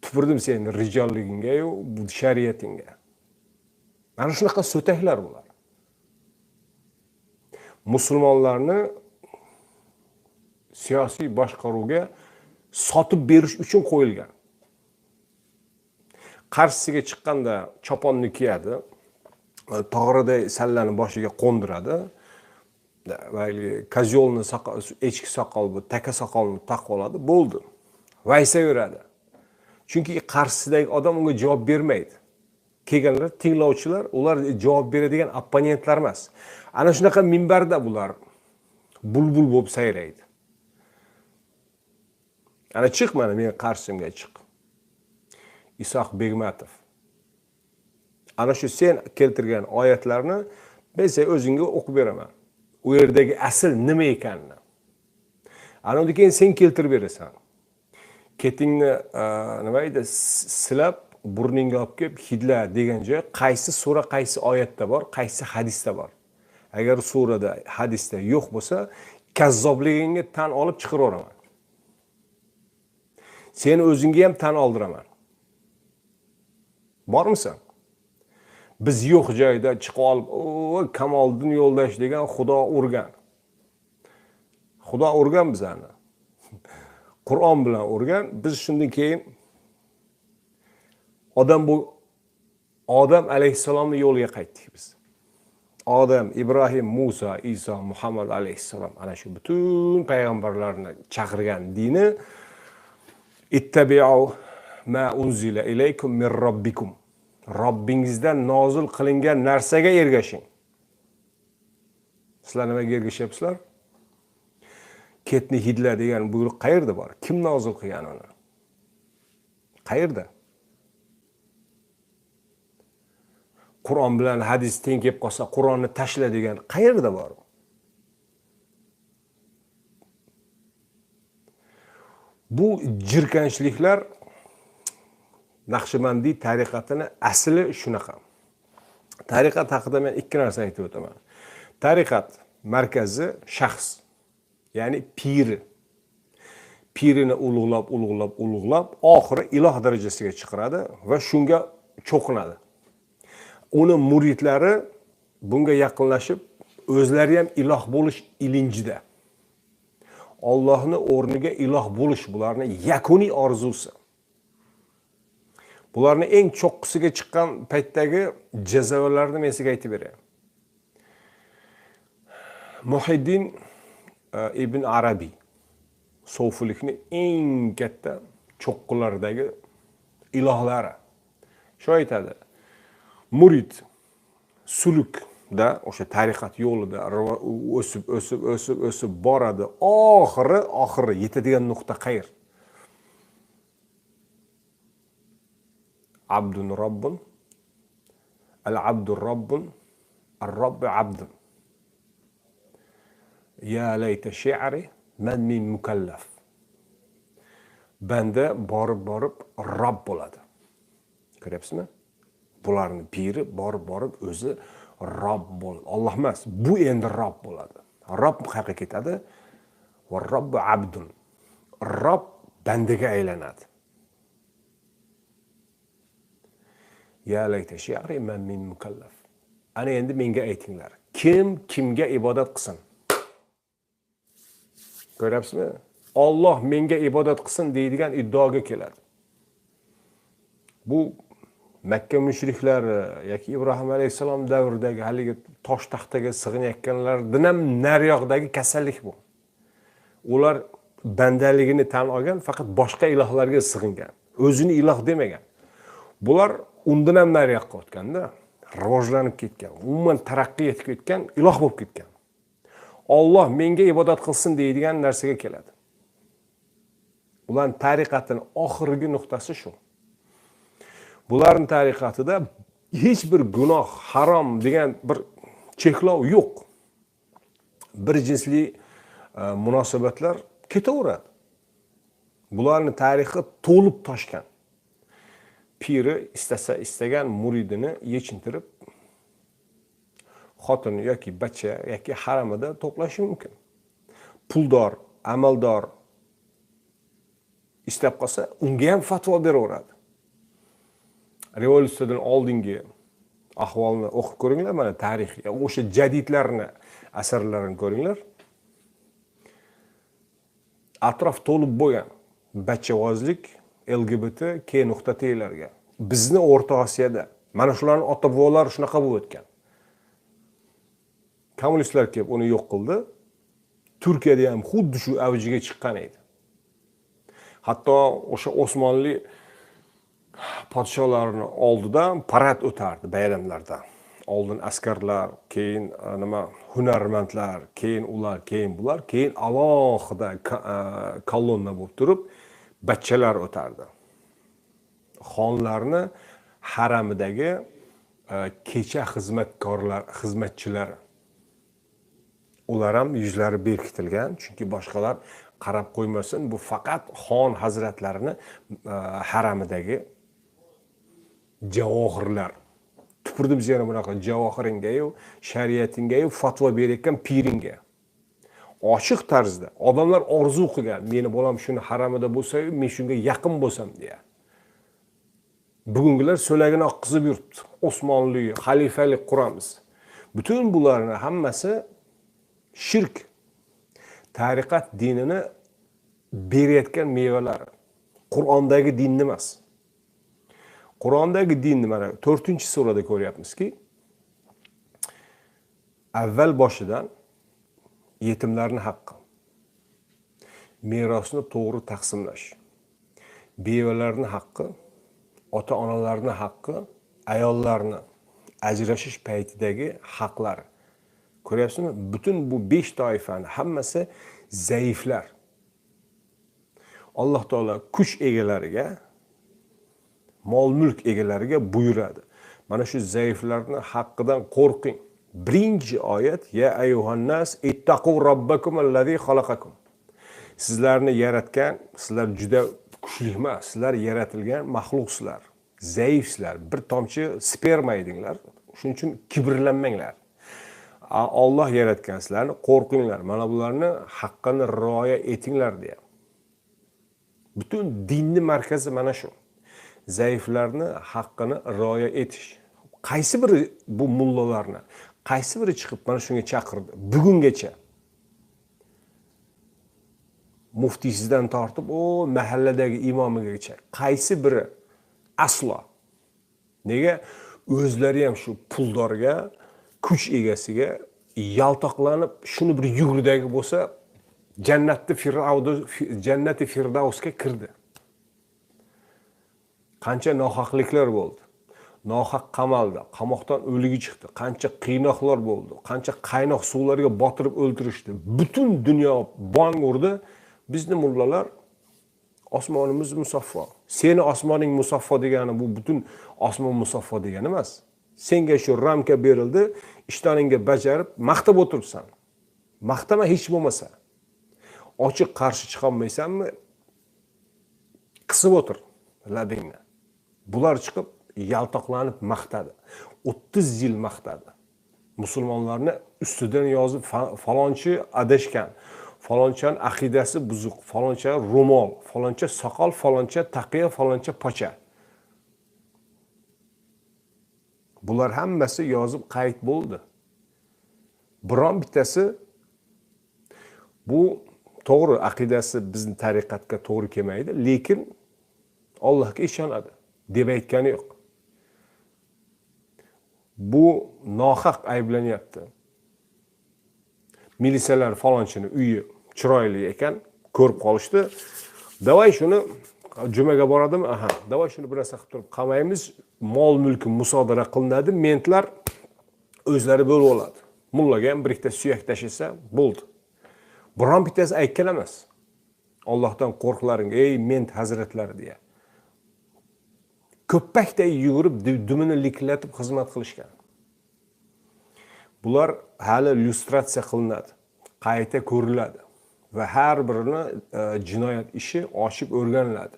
Tupurdim seni rijolligingga-yu, bu shariatingga. Mana shunaqa so'taklar bular. Musulmonlarni siyosiy boshqaruvga sotib berish uchun qo'yilgan. Qarshisiga chiqqanda choponni kiyadi, tog'riday sallani boshiga qo'ndiradi, kozyolni echki soqol bu, taka soqolni taqib oladi, bo'ldi. Vaysaveradi. Chunki qarshisidagi odam unga javob bermaydi. Kelganlar, tinglovchilar, ular javob beradigan opponentlar emas. Ana shunaqa minbarda bular bulbul bo'lib sayraydi. Ana chiq, mana men qarshimga chiq. Isoq Begmatov. Ana shu sen keltirgan oyatlarni men sen o'zingga o'qib beraman. U yerdagi asl nima ekanini. Ana undan keyin sen keltirib berasan. Ketingni nima edi, silab burningga olib kelib hidla degan joy qaysi sura, qaysi oyatda bor, qaysi hadisda bor. Agar surada, hadisda yo'q bo'lsa, kazzobligingga tan olib chiqaraveraman. Seni o'zingga ham tan oldiraman. Bormisan? Biz yo'q joyda chiqib olib, Kamoliddin Yo'ldosh degan Xudo urgan. Xudo urgan bizani. Qur'on bilan urgan. Biz shundan keyin Odam alayhissalomning yo'liga qaytdik biz. Odam, Ibrohim, Musa, Iso, Muhammad alayhissalom ana shu butun payg'ambarlarni chaqirgan dini ittabi'u ma unzila ilaykum min robbikum. Robbingizdan nozil qilingan narsaga ergashing. Sizlar nimaga ergashyapsizlar? Ketni hidla degan buyruq qayerda bor? Kim nozil qilgan uni? Qayerda? Qur'on bilan hadis teng kelib qolsa, Qur'onni tashla degan qayerda bor? Bu jirkanchliklar Naqshbandiy tariqatini asli shunaqa. Tariqat haqida men ikki narsa aytib o'taman. Tariqat markazi shaxs, ya'ni piri. Pirini ulug'lab, oxiri iloh darajasiga chiqaradi va shunga cho'qinadi. Uni muridlari bunga yaqinlashib, o'zlari ham iloh bo'lish ilinjida. Allohning o'rniga iloh bo'lish bularning yakuniy orzusi. Bularning eng cho'qqisiga chiqqan paytdagi jazavalarni men sizga aytib beraman. Muhiddin ibn Arabiy so'filikning eng katta cho'qqilaridan ilohlari. Shu aytadi. Murid sulukda, o'sha tariqat yo'lida o'sib boradi. Oxiri yetadigan nuqta qayer? Abdun Robbun, al-abdur Robbun, ar-Robbi abdun. Ya layta shi'ri man min mukallaf. Banda borib Robb bo'ladi. Ko'ryapsizmi? Bularning piri borib o'zi Robb bo'ladi. Alloh emas, bu endi Robb bo'ladi. Robb qayerga ketadi? Va Robbi abdun. Robb bandaga aylanadi. Ya layta shi'ri man min mukallaf. Ana endi menga aytinglar. Kim kimga ibodat qilsin? Ko'ryapsizmi? Alloh menga ibodat qilsin deydigan iddaoga keladi. Bu Makka mushriklari yoki Ibrohim alayhisalom davridagi haligi tosh taxtaga sig'inayotganlardan ham nariyoqdagi kasallik bu. Ular bandaligini tan olgan, faqat boshqa ilohlarga sig'ingan. O'zini iloh demagan. Bular undan ham nariyoqqa o'tganda, rivojlanib ketgan, umuman taraqqiy etib ketgan, iloh bo'lib ketgan. Alloh menga ibodat qilsin deydigan narsaga keladi. Ularning tariqatining oxirgi nuqtasi shu. Bularning tariqatida hech bir gunoh, harom degan bir cheklov yo'q. Bir jinsli munosabatlar ketaveradi. Bularning tarixi to'lib toshgan. Piri istasa istagan muridini yechintirib xotin yoki bacha yoki haramida to'plashi mumkin. Puldor, amaldor istab qolsa, unga ham fatvo beraveradi. Revolyutsiyadan oldingi ahvolni o'qib ko'ringlar, mana tarix, o'sha jadidlarni asarlarini ko'ringlar. Atrof to'lib bo'lgan bachavozlik, LGBT, K.T'larga. Bizni O'rta Osiyoda mana shularning ota-bobolari shunaqa bo'lib o'tgan. Kommunistlar kelib uni yo'q qildi. Turkiyada ham xuddi shu avjiga chiqqan edi. Hatto o'sha Osmonli podsholarning oldidan parad o'tardi bayramlarda. Oldin askarlar, keyin hunarmandlar, keyin ular, keyin bular, keyin alohida kolonna bo'lib turib bachchalar o'tardi. Xonlarni haramidagi kecha xizmatchilari. Ular ham yuzlari berkitilgan, chunki boshqalar qarab qo'ymasin, bu faqat xon hazratlarini haramidagi javohirlar. Tupurdi biz yana bunaqa javohiringa-yu, shariatinga-yu fatvo berayotgan piringa. Ochiq tarzda odamlar orzu qilgan, meni bolam shuni haramida bo'lsa, men shunga yaqin bo'lsam deya. Bugungilar so'lagini oqqizib yuribdi. Osmonli, xalifalik quramiz. Bütün bularning hammasi shirk. Tariqat dinini berayotgan mevalar. Qur'ondagi din emas. Qur'ondagi dinni mana 4-surada ko'ryapmizki, avval boshidan yetimlarning haqqi, merosni to'g'ri taqsimlash, bevalarning haqqi, ota-onalarning haqqi, ayollarning ajrashish paytidagi haqlari. Ko'ryapsizmi? Bütün bu 5 toifani hammasi zaiflar. Alloh taolo kuch egalariga, mol-mulk egalariga buyuradi. Mana shu zaiflarning haqqidan qo'rqing. Birinchi oyat: Ya ayyuhannas ittaqu robbakum allazi xalaqakum. Sizlarni yaratgan, sizlar juda kuchli emas, sizlar yaratilgan maxluqsizlar, zaifsizlar, bir tomchi sperma edinglar. Shuning uchun kibrlanmanglar. Alloh yaratgan sizlarni qo'rqinglar. Mana bularni haqqini rioya etinglar deya. Bütün dinni markazi mana shu. Zaiflarni haqqini rioya etish. Qaysi biri bu mullalarni, qaysi biri chiqib mana shunga chaqirdi? Bugungacha muftiysidan tortib o mahalladagi imomigacha qaysi biri aslo? Nega? O'zlari ham shu puldorga, kuch egasiga yaltoqlanib shuni bir yugurdagi bo'lsa, jannati firdavsga kirdi. Qancha nohaqliklar bo'ldi. Nohaq qamaldi, qamoqdan o'ligi chiqdi. Qancha qiynoqlar bo'ldi. Qancha qaynoq suvlarga botirib o'ldirishdi. Butun dunyo bong urdi. Bizni mullalar osmonimiz musaffo. Seni osmoning musaffo degani bu butun osmon musaffo degani emas. Senga shu ramka berildi, ishtoningga bajarib maqtab o'tiribsan. Maqtama hech bo'lmasa. Ochiq qarshi chiqa olmaysanmi? Qisib o'tir labingni. Bular chiqib yaltoqlanib maqtadi. 30 yil maqtadi. Musulmonlarni ustidan yozib falonchi adashgan, faloncha aqidasi buzuq, faloncha ro'mol, faloncha soqol, faloncha taqiya, faloncha pocha. Bular hammasi yozib qayd bo'ldi. Biron bittasi bu to'g'ri aqidasi bizning tariqatga to'g'ri kelmaydi, lekin Allohga ishonadi deb aytgani yo'q. Bu nohaq ayblanyapti. Militsiyalar falonchini uyi chiroyli ekan, ko'rib qolishdi. Davay shuni jumaga boradimi? Aha, davay shuni bir narsa qilib turib qamaymiz, mol-mulki musodara qilinadi, mentlar o'zlari bo'lib oladi. Mullaga ham bir ikkita suyak tashisa bo'ldi. Biron bittasi aytgan emas. Allohdan qo'rqlaring, ey ment hazratlari deya. Ko'ppakday yugurib, dumini liklatib xizmat qilishgan. Bular hali illyustratsiya qilinadi, qayta ko'riladi va har birini jinoyat ishi oshib o'rganiladi.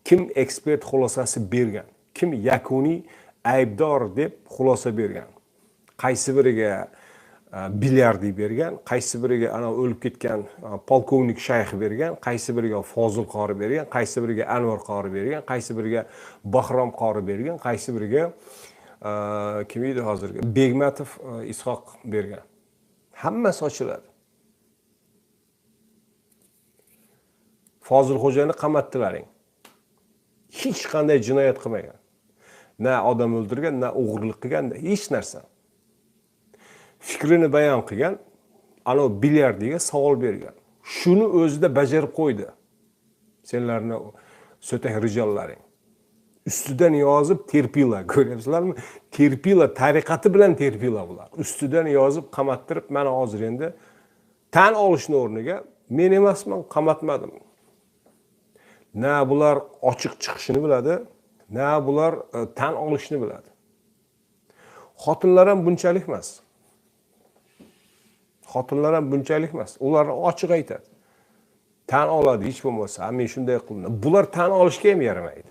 Kim ekspert xulosasi bergan, kim yakuniy aybdor deb xulosa bergan. Qaysi biriga bilyardi bergan, qaysi biriga ana o'lib ketgan polkovnik shayx bergan, qaysi biriga Fozil qori bergan, qaysi biriga Anvar qori bergan, qaysi biriga Bahrom qori bergan, qaysi biriga kim edi hozirgi Begmatov Ishoq bergan. Hammasi ochiladi. Fozil xo'jani qamatdilaring. Hech qanday jinoyat qilmagan. Na odam o'ldirgan, na o'g'irlik qilgan, hech narsa. Fikrini bayon qilgan, ana bilyardiga savol bergan. Shuni o'zida bajarib qo'ydi. Senlarni so'tak rijollaring. Ustidan yozib terpila, ko'ryapsizlarmi? Terpila tariqati bilan terpila bular. Ustidan yozib qamattirib, mana hozir endi tan olishni o'rniga men emasman, qamatmadim. Na bular ochiq chiqishini biladi, na bular tan olishni biladi. Xotinlar ham bunchalik emas. Xotinlar ham bunchalik emas. Ular ochiq aytadi. Tan oladi hech bo'lmasa, men shunday qildim. Bular tan olishga ham yaramaydi.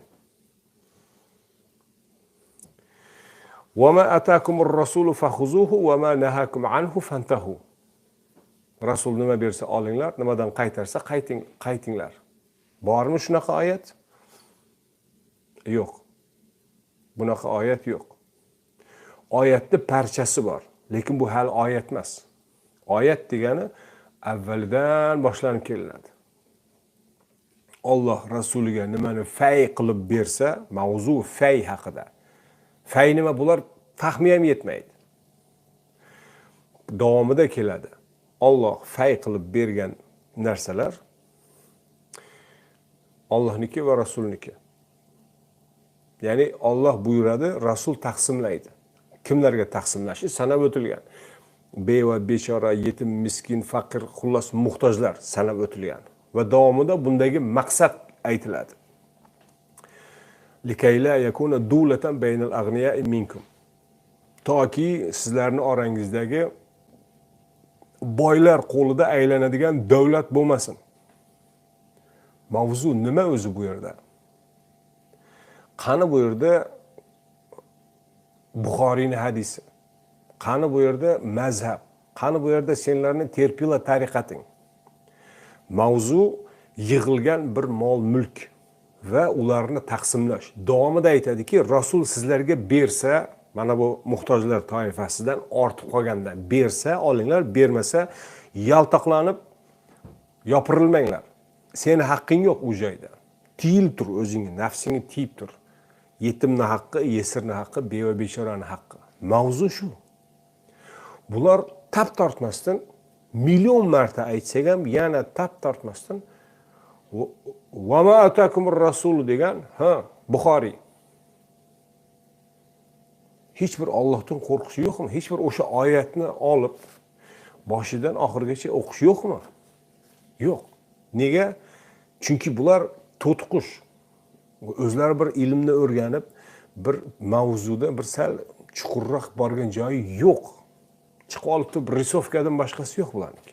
وَمَا أَتَاكُمُ الرَّسُولُ فَخُذُوهُ وَمَا نَهَاكُمْ عَنْهُ فَانْتَهُوا. Rasul nima bersa olinglar, nimadan qaytarsa qaytinglar. Bormi shunaqa oyat? Yo'q. Bunaqa oyat yo'q. Oyatning parchasi bor, lekin bu hali oyat emas. Oyat degani avvaldan boshlanib kelinadi. Alloh rasuliga nimani fay qilib bersa, mavzu fay haqida. Fay nima, bular fahmi ham yetmaydi. Davomida keladi. Alloh fay qilib bergan narsalar Allohniki va rasulniki. Ya'ni Alloh buyuradi, rasul taqsimlaydi. Kimlarga taqsimlashi sanab o'tilgan. Beva, bechora, yetim, miskin, faqir, xullas muhtojlar sanab o'tilgan. Va davomida bundagi maqsad aytiladi. Likayla yakuna dulatan baynal aghniya'i minkum. Toki sizlarning orangizdagi boylar qo'lida aylanadigan davlat bo'lmasin. Mavzu nima o'zi bu yerda? Qani bu yerda Buxoriyning hadisi? Qani bu yerda mazhab? Qani bu yerda senlarning terpila tariqating? Mavzu yig'ilgan bir mol mulk va ularni taqsimlash. Davomida aytadiki, Rasul sizlarga bersa, mana bu muhtojlar toifasidan ortib qolganda bersa olinglar, bermasa yaltoqlanib yopirilmanglar. Seni haqqing yo'q u joyda. Tiyil tur o'zingni, nafsingni tiyib tur. Yetimning haqqi, yesirning haqqi, beva bechoraning haqqi. Mavzu shu. Bular tap tortmasdan million marta aytsak ham yana tap tortmasdan va ma atakumur rasul degan, Buxoriy. Hech bir Allohdan qo'rqish yo'qmi? Hech bir o'sha oyatni olib boshidan oxirigacha o'qish yo'qmi? Yo'q. Nega? Chunki bular to'tiqush. O'zlari bir ilmni o'rganib, bir mavzuda bir sal chuqurroq borgan joyi yo'q. Chiqib olibdi, risovkadan boshqasi yo'q bularning.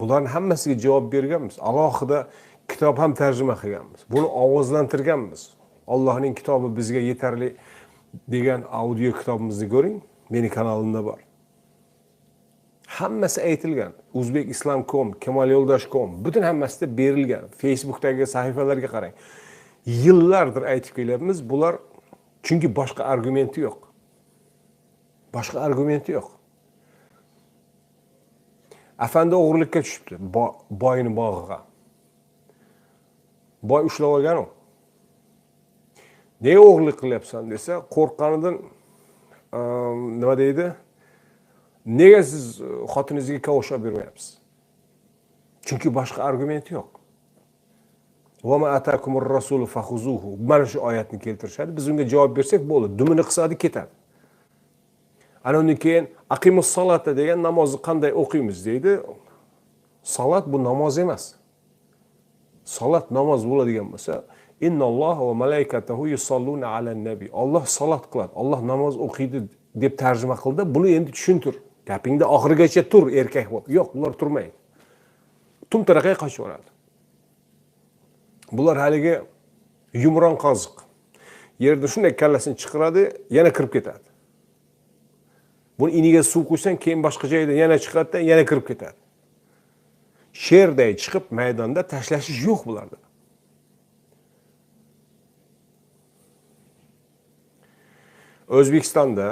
Bularning hammasiga javob berganmiz. Alohida kitob ham tarjima qilganmiz. Buni ovozlantirganmiz. Allohning kitobi bizga yetarli degan audio kitobimizni ko'ring. Meni kanalimda bor. Hammasi aytilgan. Uzbekislam.com, Kemalyo'ldosh.com, butun hammasida berilgan. Facebookdagi sahifalarga qarang. Yillardir aytib kelyapmiz, bular chunki boshqa argumenti yo'q. Boshqa argumenti yo'q. Afandi o'g'irlikka tushibdi, boyning bog'iga. Boy ushlab olgan u. Nega o'g'irlik qilyapsan desa, qo'rqqanidan nima deydi? Nega siz xotiningizga kavush olib bermayapsiz? Chunki boshqa argumenti yo'q. Va ma atakumur rasulu fakhuzuhu. Mana shu oyatni keltirishadi. Biz unga javob bersak bo'ldi. Dumini qisadi ketadi. Ana undan keyin aqimus salata degan namozni qanday o'qiymiz deydi. Salat bu namoz emas. salat namoz bo'ladigan bo'lsa, innalloh va malaikatahu yusalluna alan nabiy. Alloh salat qiladi, Alloh namoz o'qiydi deb tarjima qildi. Buni endi tushuntir. Gapingda oxirigacha tur erkak bo'lib. Yo'q, ular turmaydi. Tumtaraqay qochaveradi. Bular haligi yumron qoziq. Yerda shunday kallasini chiqaradi, yana kirib ketadi. Buni iniga suv qo'ysang, keyin boshqa joyda yana chiqadi, yana kirib ketadi. Sherday chiqib maydonda tashlashish yo'q bularda. O'zbekistonda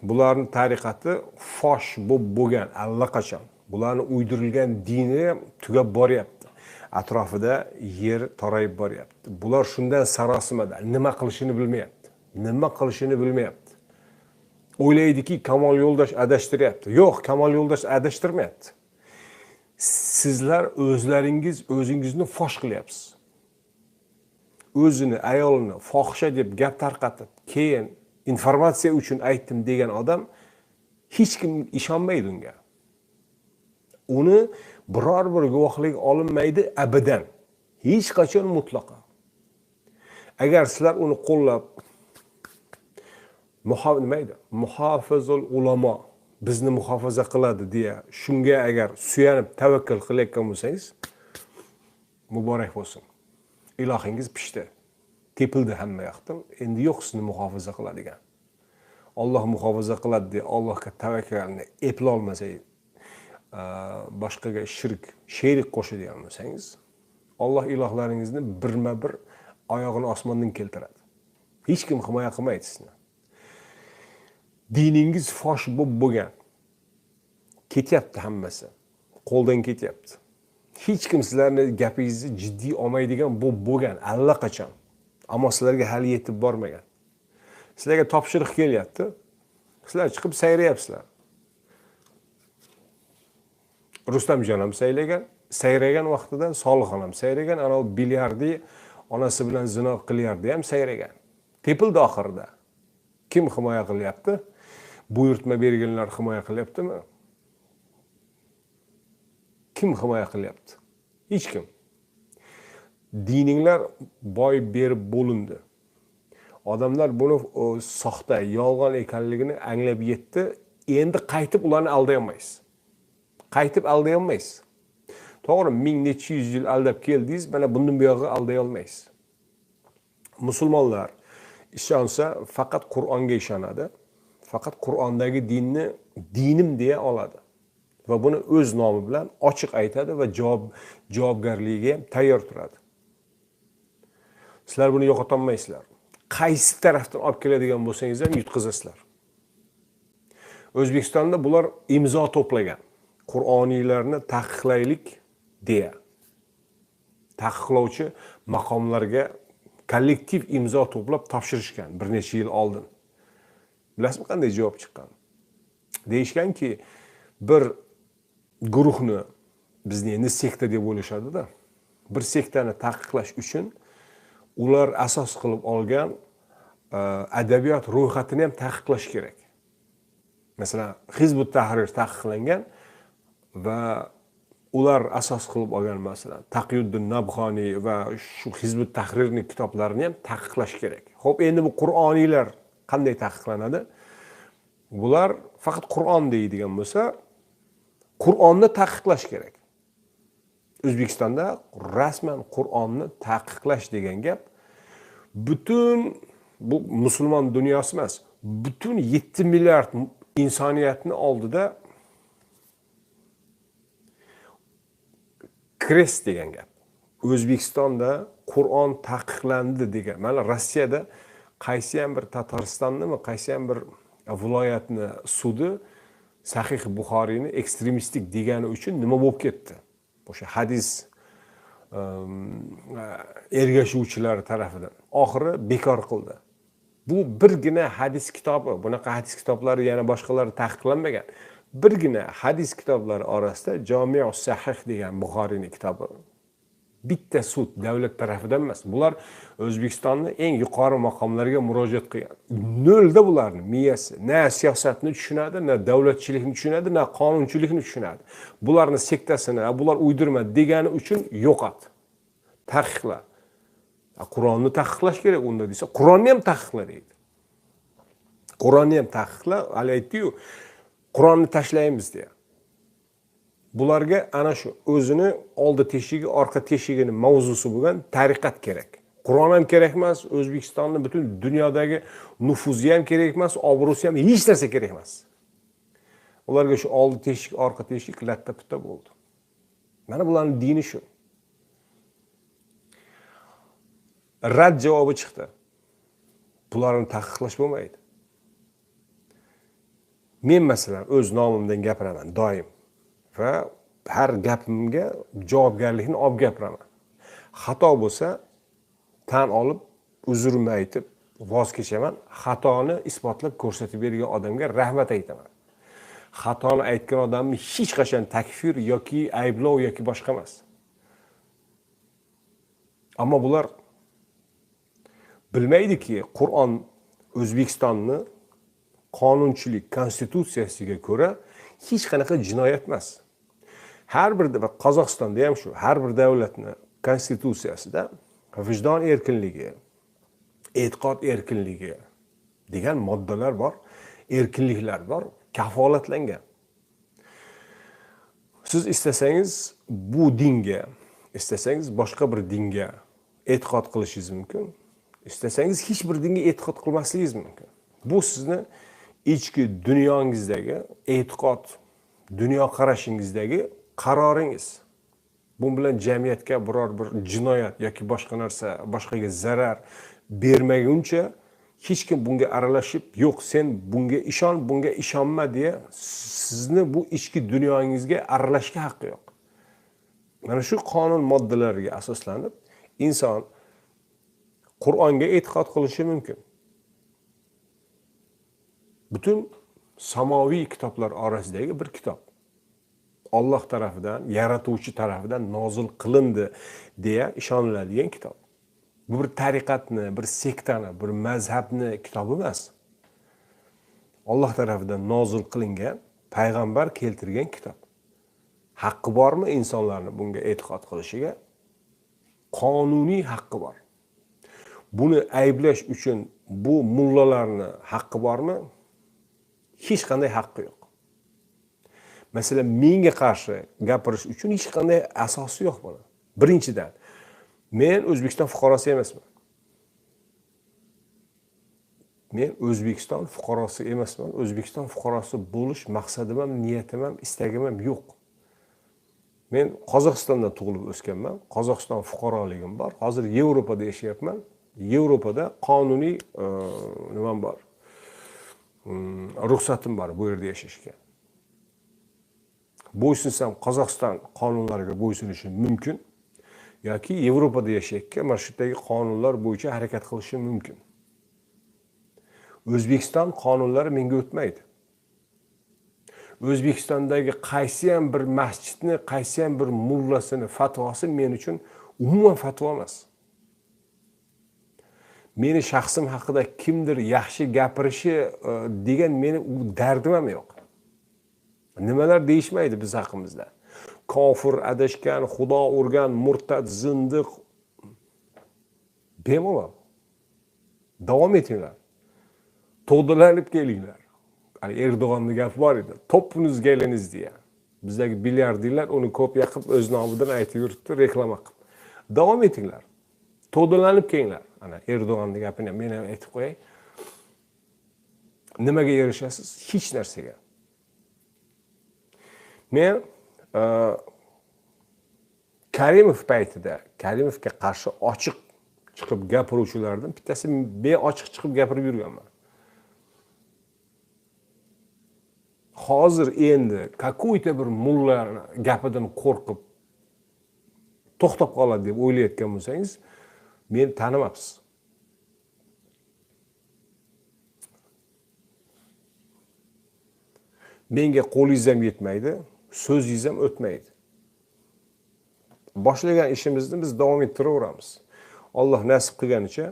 bularning tariqati fosh bo'lgan allaqachon. Bularning uydirilgan dini tugab boryapti. Atrofida yer torayib boryapti. Bular shundan sarosimada nima qilishini bilmayapti. Nima qilishini bilmayapti. O'ylaydiki, Kamol Yo'ldosh adashtiryapti. Yo'q, Kamol Yo'ldosh adashtirmayapti. Sizlar o'zingizni fosh qilyapsiz. O'zini, ayolini fohisha deb gap tarqatib, keyin informatsiya uchun aytdim degan odam hech kim ishonmaydi unga. Uni biror bir guvohlik olinmaydi abadan. Hech qachon mutlaqo. Agar sizlar uni qo'llab muhofizul ulamo bizni muhofaza qiladi deya shunga agar suyanib tavakkal qilayotgan bo'lsangiz, muborak bo'lsin. Ilohingiz pishdi. Tepildi hamma yoqdan. Endi yo'q sizni muhofaza qiladigan. Alloh muhofaza qiladi deb Allohga tavakkalni eplolmasangiz, boshqaga sherik qo'shadigan bo'lsangiz, Alloh ilohlaringizni birma-bir oyog'ini osmondan keltiradi. Hech kim himoya qilmaydi sizni. Diningiz fosh bo'lgan. Ketyapti hammasi. Qo'ldan ketyapti. Hech kim sizlarning gapingizni jiddiy olmaydigan bo'lgan allaqachon. Ammo sizlarga hali yetib bormagan. Sizlarga topshiriq kelyapti. Sizlar chiqib sayrayapsizlar. Rustamjon ham sayragan vaqtida Solixon ham sayragan, ana u bilyardi onasi bilan zino qilyardi ham sayragan. Tepildi oxirida. Kim himoya qilyapti? Buyurtma berganlar himoya qilyaptimi? Kim himoya qilyapti? Hech kim. Dininglar boy berib bo'lindi. Odamlar buni soxta, yolg'on ekanligini anglab yetdi. Endi qaytib ularni alday olmaysiz. Qaytib alday olmaysiz. To'g'ri, 1100 yil aldab keldingiz, mana bundan buyog'i alday olmaysiz. Musulmonlar ishonsa faqat Qur'onga ishonadi. Faqat Qur'ondagi dinni dinim deya oladi. Va buni o'z nomi bilan ochiq aytadi va javobgarligiga ham tayyor turadi. Sizlar buni yo'qota olmaysizlar. Qaysi tarafdan olib keladigan bo'lsangiz ham yutqizasizlar. O'zbekistonda bular imzo to'plagan. Qur'oniylarni taqiqlaylik deya. Taqiqlovchi maqomlarga kollektiv imzo to'plab topshirishgan bir necha yil oldin. Bilasizmi qanday javob chiqqan? Deyishganki, bir guruhni bizni endi sekta deb o'ylashadi-da. Bir sektani taqiqlash uchun ular asos qilib olgan adabiyot ro'yxatini ham taqiqlash kerak. Masalan, Hizbut Tahrir taqiqlangan va ular asos qilib olgan masalan Taqiyuddin Nabxoniy va shu Hizbut Tahrirning kitoblarini ham taqiqlash kerak. Xo'p, endi bu Qur'oniylar qanday taqiqlanadi? Bular faqat Qur'on deydigan bo'lsa, Qur'onni taqiqlash kerak. O'zbekistonda rasman Qur'onni taqiqlash degan gap butun bu musulmon dunyosi emas, butun 7 milliard insoniyatni oldida kres degan gap. O'zbekistonda Qur'on taqiqlandi degan. Mana Rossiyada qaysi ham bir Tataristonnimi, qaysi ham bir viloyatni sudi Sahih Buxoriyni ekstremistik degani uchun nima bo'lib ketdi? O'sha hadis ergashuvchilar tarafidan oxiri bekor qildi. Bu birgina hadis kitobi, bunaqa hadis kitoblari yana boshqalari taqiqlanmagan. Birgina hadis kitoblari orasida Jami'us Sahih degan Buxoriyning kitobi. Bitta sud davlat tarafidan emas. Bular O'zbekistonning eng yuqori maqomlariga murojaat qilgan. Nolda bularning miyasi na siyosatni tushunadi, na davlatchilikni tushunadi, na qonunchilikni tushunadi. Bularning sektasini, bular uydirma degani uchun yo'qotdi. Taqiqla. Qur'onni taqiqlash kerak unda desa, Qur'onni ham taqiqla deydi. Qur'onni ham taqiqla, hali aytdi-yu, Qur'onni tashlaymiz deya. Bularga ana shu o'zini oldi teshigi, orqa teshigini mavzusi bo'lgan tariqat kerak. Qur'on ham kerak emas, O'zbekistonning butun dunyodagi nufuzi ham kerak emas, obro'si ham hech narsa kerak emas. Ularga shu oldi teshik, orqa teshik latta putta bo'ldi. Mana bularning dini shu. Rad javobi chiqdi. Bularni taqiqlash bo'lmaydi. Men masalan o'z nomimdan gapiraman doim va har gapimga javobgarlikni olib gapiraman. Xato bo'lsa tan olib, uzrimni aytib, voz kechaman. Xatoni isbotlab ko'rsatib bergan odamga rahmat aytaman. Xatoni aytgan odamni hech qachon takfir yoki ayblov yoki boshqa emas. Ammo bular bilmaydiki, Qur'on O'zbekistonni qonunchilik konstitutsiyasiga ko'ra hech qanaqa jinoyat emas. Har bir Qozog'istonda ham shu, har bir davlatning konstitutsiyasida vijdon erkinligi, e'tiqod erkinligi degan moddalar bor, erkinliklar bor, kafolatlangan. Siz istasangiz bu dinga, istasangiz boshqa bir dinga e'tiqod qilishingiz mumkin. İsterseniz hech bir dinga e'tiqod qilmasligingiz mumkin. Bu sizni ichki dunyongizdagi e'tiqod, dunyo qarashingizdagi qaroringiz. Bu bilan jamiyatga biror bir jinoyat yoki boshqa narsa, boshqaga zarar bermaguncha hech kim bunga aralashib, yo'q sen bunga ishon, bunga ishonma deya sizni bu ichki dunyongizga aralashga haqqi yo'q. Mana shu qonun moddalariga asoslanib inson Qur'onga e'tiqod qilishi mumkin. Butun samoviy kitoblar orasidagi bir kitob. Alloh tarafidan, yaratuvchi tarafidan nozil qilindi deya ishoniladigan kitob. Bu bir tariqatni, bir sektani, bir mazhabni kitobi emas. Alloh tarafidan nozil qilingan, payg'ambar keltirgan kitob. Haqqi bormi insonlarning bunga e'tiqod qilishiga? Qonuniy haqqi bor. Buni ayblash uchun bu mullalarning haqqi bormi? Hech qanday haqqi yo'q. Masalan, menga qarshi gapirish uchun hech qanday asosi yo'q buni. Birinchidan, men O'zbekiston fuqarosi emasman. Men O'zbekiston fuqarosi emasman. O'zbekiston fuqarosi bo'lish maqsadim ham, niyatim ham, istagim ham yo'q. Men Qozog'istonda tug'ilib o'sganman. Qozog'iston fuqaroligim bor. Hozir Yevropada yashayapman. Yevropada qonuniy nimam bor. Ruxsatim bor bu yerda yashashga. Bo'ysunsam Qozog'iston qonunlariga bo'ysunishim mumkin yoki Yevropada yashashga mana shu yerdagi qonunlar bo'yicha harakat qilishim mumkin. O'zbekiston qonunlari menga o'tmaydi. O'zbekistondagi qaysi ham bir masjidni, qaysi ham bir mullasini fatvosi men uchun umuman fatvo emas. Meni shaxsim haqida kimdir yaxshi gapirishi degan meni u dardim ham yo'q. Nimalar deyishmaydi biz haqimizda? Kofir, adashgan, xudo urgan, murtad, zindiq. Bemalol. Davom etinglar. To'g'rilanib kelinglar. Hani Erdo'g'onning gapi bor edi. Topunuz geliniz deya. Bizdagi milliarderlar uni kopiya qilib o'z nomidan aytib yuribdi, reklama qilib. Davom etinglar. To'g'rilanib kelinglar. Ana Erdo'g'onning gapini men ham aytib qo'yay. Nimaga erishasiz? Hech narsaga. Men Karimov paytida, Karimovga qarshi ochiq chiqib gapiruvchilardan bittasi beochiq chiqib gapirib yurganman. Hozir endi какой-то bir mullar gapidan qo'rqib to'xtab qoladi deb o'ylayotgan bo'lsangiz, men tanimabsiz. Menga qo'lingiz ham yetmaydi, so'zingiz ham o'tmaydi. Boshlagan ishimizni biz davom ettiraveramiz. Alloh nasib qilganicha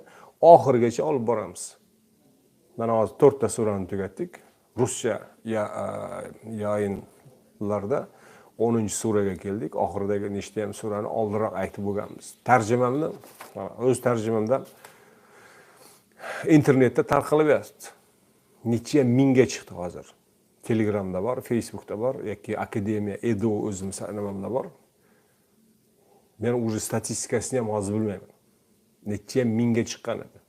oxirigacha olib boramiz. Mana hozir 4 ta surani tugatdik. Ruscha yayinlarda 10-suraga keldik. Oxiridagi nechtayam surani oldinroq aytib bo'lganmiz. Tarjimamni o'z tarjimamdan internetda tarqalib yotibdi. Necha mingga chiqdi hozir. Telegramda bor, Facebookda bor, yoki Akademiya Edu o'zim nimamda bor. Men o'zi statistikasini ham hozir bilmayman. Necha mingga chiqqan edi.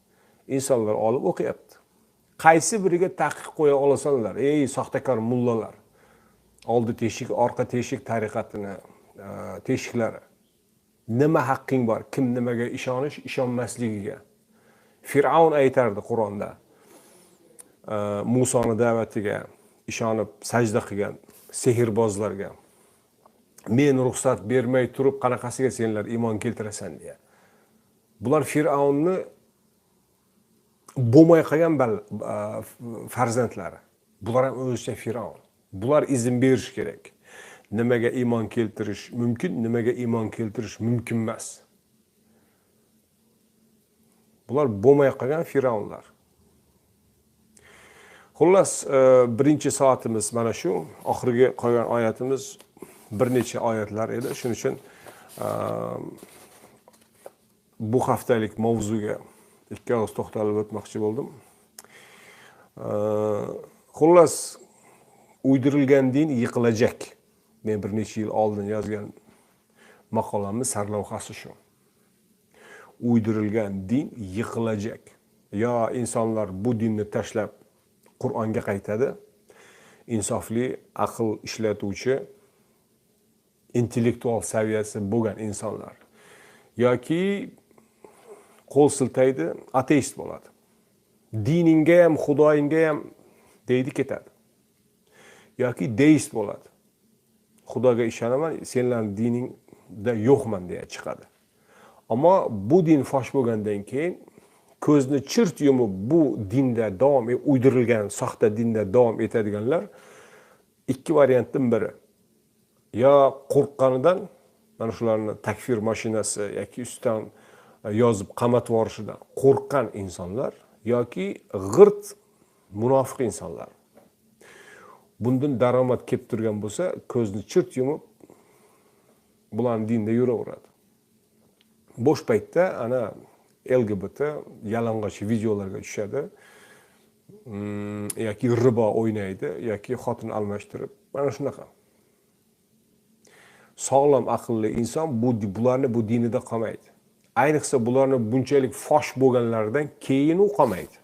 İnsanlar olib o'qiyapti. Qaysi biriga taqiq qo'ya olasanlar, ey soxtakor mullalar. Oldi teshik, orqa teshik tariqatini teshiklari. Nima haqqing bor? Kim nimaga ishonish, ishonmasligiga. Fir'avn aytardi Qur'onda. Musoni da'vatiga ishonib sajda qilgan sehrbozlarga men ruxsat bermay turib qanaqasiga senlar iymon keltirasan deya. Bular Fir'avnni bo'lmay qolgan farzandlari. Bular ham o'zicha Fir'avn. Bular izn berish kerak. Nimaga iymon keltirish mumkin, nimaga iymon keltirish mumkin emas. Bular bo'lmay qolgan Fir'avnlar. Xullas, birinchi soatimiz mana shu, oxirgi qolgan oyatimiz bir necha oyatlar edi. Shuning uchun bu haftalik mavzuga ikki og'iz to'xtalib o'tmoqchi bo'ldim. Xullas, uydirilgan din yiqilajak. Men bir necha yil oldin yozgan maqolamning sarlavhasi shu. Uydirilgan din yiqilajak. Yo insonlar bu dinni tashlab Qur'onga qaytadi. Insofli, aql ishlatuvchi, intellektual saviyasi bo'lgan insonlar. Yoki qo'l siltaydi, ateist bo'ladi. Diningga ham, xudoyingga ham deydi ketadi. Yoki deist bo'ladi. Xudoga ishonaman, senlarning diningda yo'qman deya chiqadi. Ammo bu din fosh bo'lgandan keyin ko'zni chirt yumib bu dinda davom uydirilgan soxta dinda davom etadiganlar ikki variantdan biri. Yo qo'rqqanidan mana shularni takfir mashinasi yoki ustidan yozib qamatib yuborishidan qo'rqqan insonlar yoki g'irt munofiq insonlar. Bundan daromad kelib turgan bo'lsa, ko'zni chirt yumib bularning dinda yuraveradi. Bo'sh paytda ana LGBT yalang'och videolarga tushadi. Yoki ribo o'ynaydi, yoki xotin almashtirib, mana shunaqa. Sog'lom aqlli inson bularni bu dinida qolmaydi. Ayniqsa bularni bunchalik fosh bo'lganlaridan keyin u qolmaydi.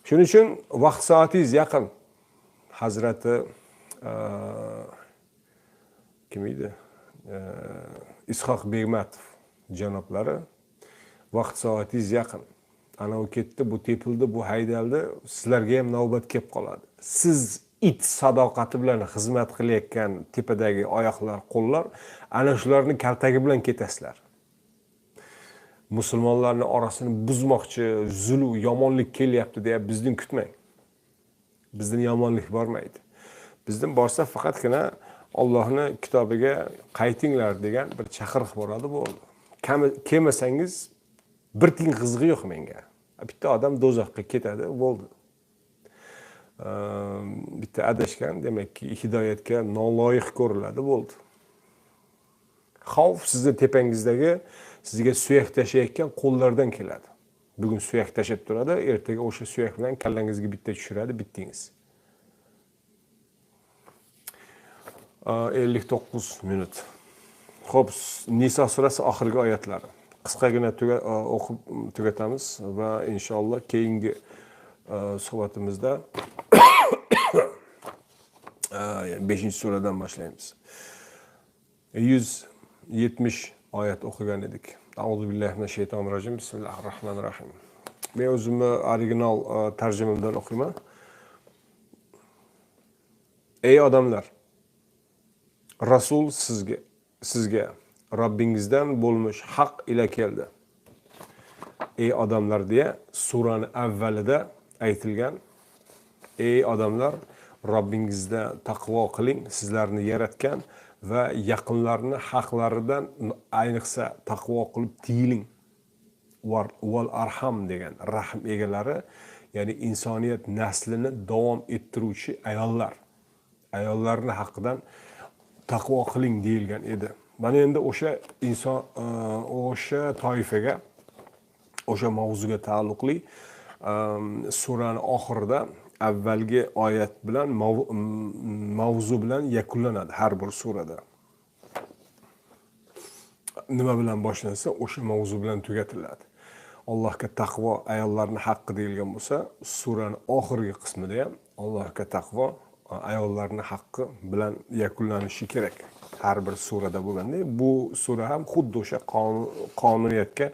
Shuning uchun vaqt soatingiz yaqin. Hazrati kim edi? Ishoq Begmatov janoblari vaqt soatingiz yaqin. Ana u ketdi, bu tepildi, bu haydaldi, sizlarga ham navbat kelib qoladi. Siz it sadoqati bilan xizmat qilayotgan tepadagi oyoqlar, qo'llar ana shularni kaltagi bilan ketasizlar. Musulmonlarning orasini buzmoqchi, zulm, yomonlik kelyapti deya bizdan kutmang. Bizdan yomonlik bormaydi. Bizdan borsa faqatgina Allohning kitobiga qaytinglar degan bir chaqiriq boradi, bo'ldi. Kelmasangiz bir tiyin qizig'i yo'q menga. Bitta odam do'zaxga ketadi, bo'ldi. Bitta adashgan, demakki hidoyatga noloyiq ko'riladi, bo'ldi. Xavf sizning tepangizdagi sizga suyak tashayotgan qo'llardan keladi. Bugun suyak tashab turadi, ertaga o'sha suyak bilan kallangizga bitta tushiradi, bitdingiz. 59 minut. Xo'p, Nisa surasi oxirgi oyatlari. Qisqagina o'qib tugatamiz va inshaalloh keyingi suhbatimizda 5-suradan boshlaymiz. 170 oyat o'qigan edik. A'udhu billahi minash shaytonir rojim. Bismillahirrohmanirrohim. Men o'zimni original tarjimamdan o'qiyman. Ey odamlar, Rasul sizga Robbingizdan bo'lmish haq ila keldi. Ey odamlar deya surani avvalida aytilgan. Ey odamlar, Robbingizda taqvo qiling, sizlarni yaratgan va yaqinlarni haqlaridan ayniqsa taqvo qilib tiyiling. Val arham degan rahm egalari, ya'ni insoniyat naslini davom ettiruvchi ayollar. Ayollarning haqidan taqvo qiling deyilgan edi. Mana endi o'sha inson o'sha toifaga, o'sha mavzuga taalluqli surani oxirida avvalgi oyat bilan mavzu bilan yakunlanadi har bir surada. Nima bilan boshlansa, o'sha mavzu bilan tugatiladi. Allohga taqvo ayollarning haqqi deyilgan bo'lsa, suraning oxirgi qismida ham Allohga taqvo ayollarning haqqi bilan yakunlanishi kerak. Har bir surada bo'lgandek, bu sura ham xuddi o'sha qonuniyatga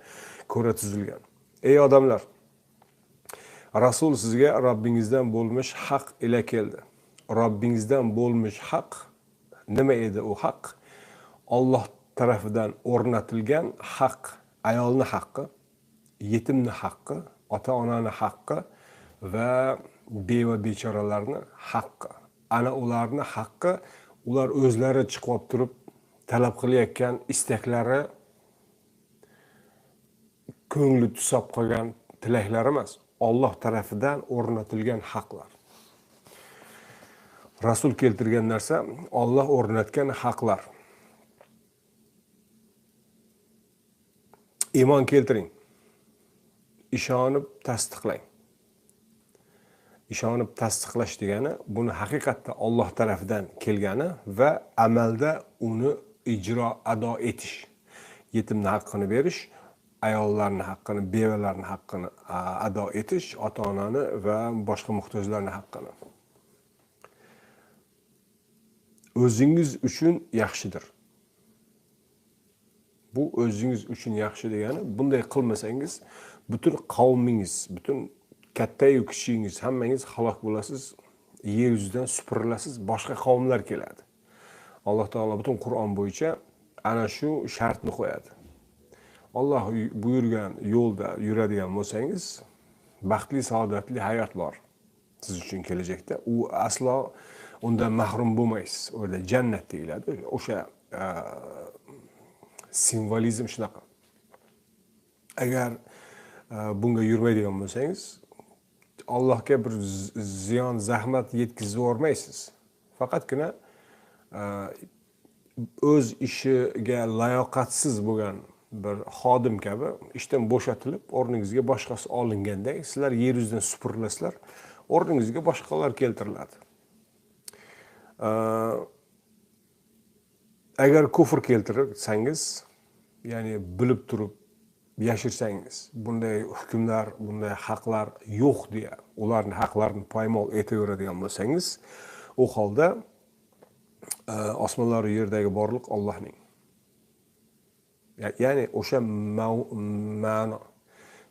ko'ra tuzilgan. Ey odamlar, Rasul sizga Robbingizdan bo'lmish haq ila keldi. Robbingizdan bo'lmish haq nima edi u haq? Alloh tarafidan o'rnatilgan haq, ayolning haqqi, yetimning haqqi, ota-onaning haqqi va beva bechoralarning haqqi. Ana ularning haqqi, ular o'zlari chiqib olib turib talab qilayotgan istaklari, ko'ngli tusab qolgan tilaklari emas, Alloh tarafidan o'rnatilgan haqlar. Rasul keltirgan narsa Alloh o'rnatgan haqlar. Iymon keltiring. Ishonib tasdiqlang. Ishonib tasdiqlash degani buni haqiqatda Alloh tarafidan kelgani va amalda uni ado etish. Yetimning haqqini berish, ayollarning haqqini, bevalarning haqqini ado etish, ota-onani va boshqa muhtojlarning haqqini. O'zingiz uchun yaxshidir. Bu o'zingiz uchun yaxshi degani, bunday qilmasangiz butun qavmingiz, butun katta-yu kichkingiz hammangiz halok bo'lasiz, yer yuzidan supurilasiz, boshqa qavmlar keladi. Alloh taolo butun Qur'on bo'yicha ana shu shartni qo'yadi. Alloh buyurgan yo'lda yuradigan bo'lsangiz, baxtli, saodatli hayot bor siz uchun kelajakda. U aslo undan mahrum bo'lmaysiz. O'rda jannat deyiladi. O'sha simvolizm shunaqa. Agar bunga yurmaydigan bo'lsangiz, Allohga bir ziyon, zahmat yetkazib yormaysiz. Faqatgina o'z ishiga layoqatsiz bo'lgan bir xodim kabi ishdan bo'shatilib, o'rningizga boshqasi olinganda, sizlar yer yuzidan supurilasizlar, o'rningizga boshqalar keltiriladi. Agar kufr keltirsangiz, ya'ni bilib turib yashirsangiz, bunday hukmlar, bunday haqlar yo'q deya, ularning haqlarini poymol etaveradigan bo'lsangiz, u holda osmonlar va yerdagi borliq Allohning. Ya'ni o'sha ma'no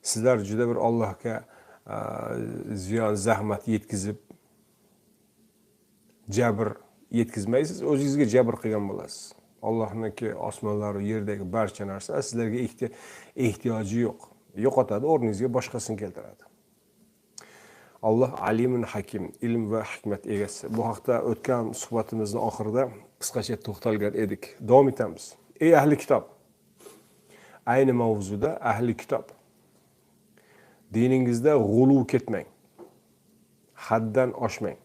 sizlar juda bir Allohga ziyon, zahmat yetkazib, jabr yetkazmaysiz, o'zingizga jabr qilgan bo'lasiz. Allohniki osmonlar va yerdagi barcha narsa sizlarga ehtiyoji yo'q. Yo'qotadi, o'rningizga boshqasini keltiradi. Alloh alimun hakim, ilm va hikmat egasi. Bu haqda o'tgan suhbatimizning oxirida qisqacha to'xtalgan edik. Davom etamiz. Ey ahli kitob. Ayni mavzuda ahli kitob. Diningizda g'uluv ketmang. Haddan oshmang.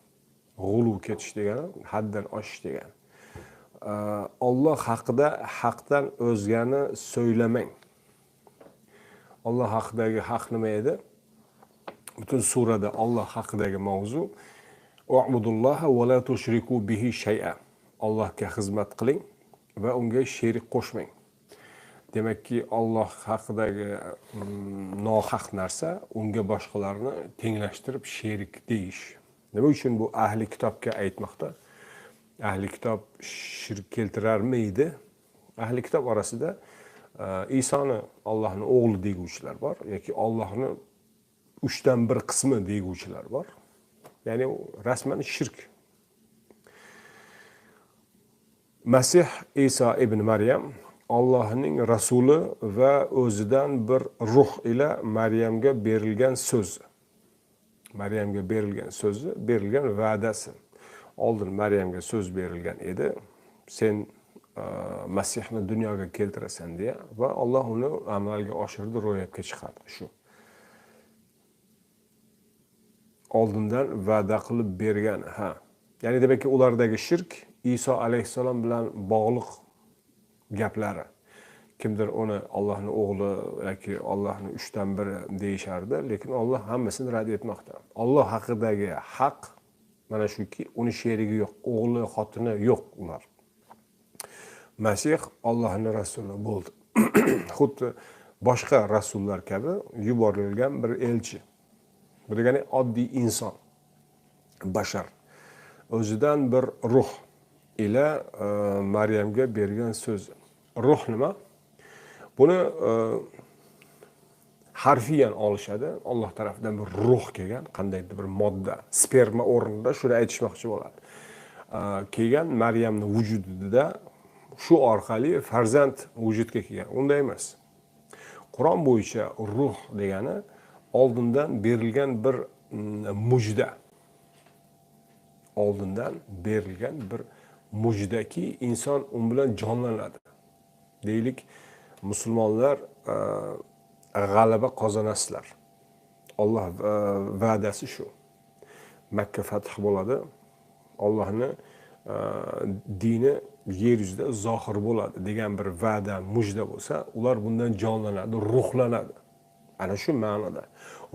G'uluv ketish degani haddan oshish degani. Alloh haqida haqdan o'zgani so'ylamang. Alloh haqidagi haq nima edi? Butun surada Alloh haqidagi mavzu U'budulloha va la tushriku bihi shay'a. Allohga xizmat qiling va unga sherik qo'shmang. Demakki, Alloh haqidagi nohaq narsa unga boshqalarni tenglashtirib sherik deyish. Nima uchun bu ahli kitobga aytmoqda? Ahli kitob shirk keltirarmiydi? Ahli kitob orasida Isoni Allohning o'g'li deguvchilar bor yoki Allohning 3dan 1 qismi deguvchilar bor. Ya'ni rasman shirk. Masih Isa ibn Maryam Allohning rasuli va o'zidan bir ruh ila Maryamga berilgan so'z. Maryamga berilgan so'zi, berilgan va'dasi. Oldin Maryamga so'z berilgan edi. Sen Masihni dunyoga keltirasan deya va Alloh uni amalga oshirdi, ro'yobga chiqardi. Shu. Oldindan va'da qilib bergan, Ya'ni demakki ulardagi shirk Iso alayhissalom bilan bog'liq gaplari. Kimdir uni Allohning o'g'li yoki Allohning 3dan biri deyishardi, lekin Alloh hammasini rad etmoqda. Alloh haqidagi haq mana shuki, uni sherigi yo'q, o'g'li, xotini yo'q ular. Masih Allohning rasuli bo'ldi. Xuddi boshqa rasullar kabi yuborilgan bir elchi. Bu degani oddiy inson, bashar. O'zidan bir ruh ila Maryamga bergan so'z. Ruh nima? Buni harfiyan olishadi. Alloh tarafidan bir ruh kelgan, qandaydir bir modda, sperma o'rnida shuni aytishmoqchi bo'ladi. Kelgan Maryamning vujudida shu orqali farzand vujudga kelgan. Unday emas. Qur'on bo'yicha ruh degani oldindan berilgan bir mujda. Oldindan berilgan bir mujdaki inson un bilan jonlanadi. Deylik, musulmonlar g'alaba qozonasizlar. Alloh va'dasi shu. Makka fath bo'ladi. Allohning dini yer yuzida zohir bo'ladi degan bir va'da, mujda bo'lsa, ular bundan jonlanadi, ruhlanadi. Ana shu ma'noda.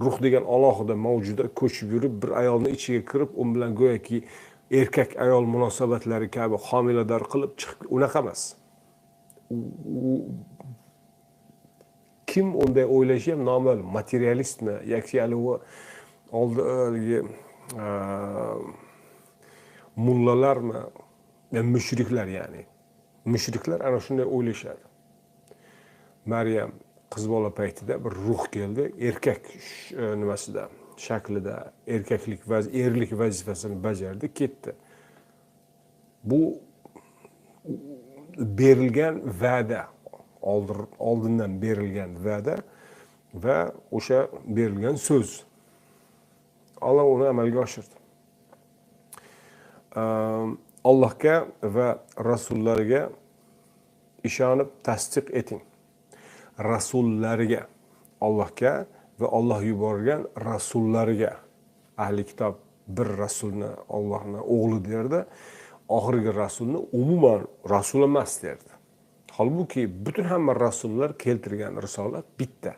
Ruh degan alohida mavjuda ko'chib yurib, bir ayolning ichiga kirib, u bilan go'yoki erkak ayol munosabatlari kabi homilador qilib chiqib, unaqa emas. Kim unday o'ylashi ham noma'lum, materialistmi yoki oldiga mullalarmi, mushriklar ya'ni. Mushriklar ana shunday o'ylashadi. Maryam qiz bola paytida bir ruh keldi, erkak nimasida, shaklida erkaklik erlik vazifasini bajardi, ketdi. Bu berilgan va'da, oldindan berilgan va'da va o'sha berilgan so'z. Alloh uni amalga oshirdi. Allohga va rasullariga ishonib tasdiq eting. Rasullariga, Allohga va Alloh yuborgan rasullariga. Ahli kitob bir rasulni Allohning o'g'li derdi, oxirgi rasulni umuman rasul emas derdi. Holbuki butun hamma rasullar keltirgan risolat bitta.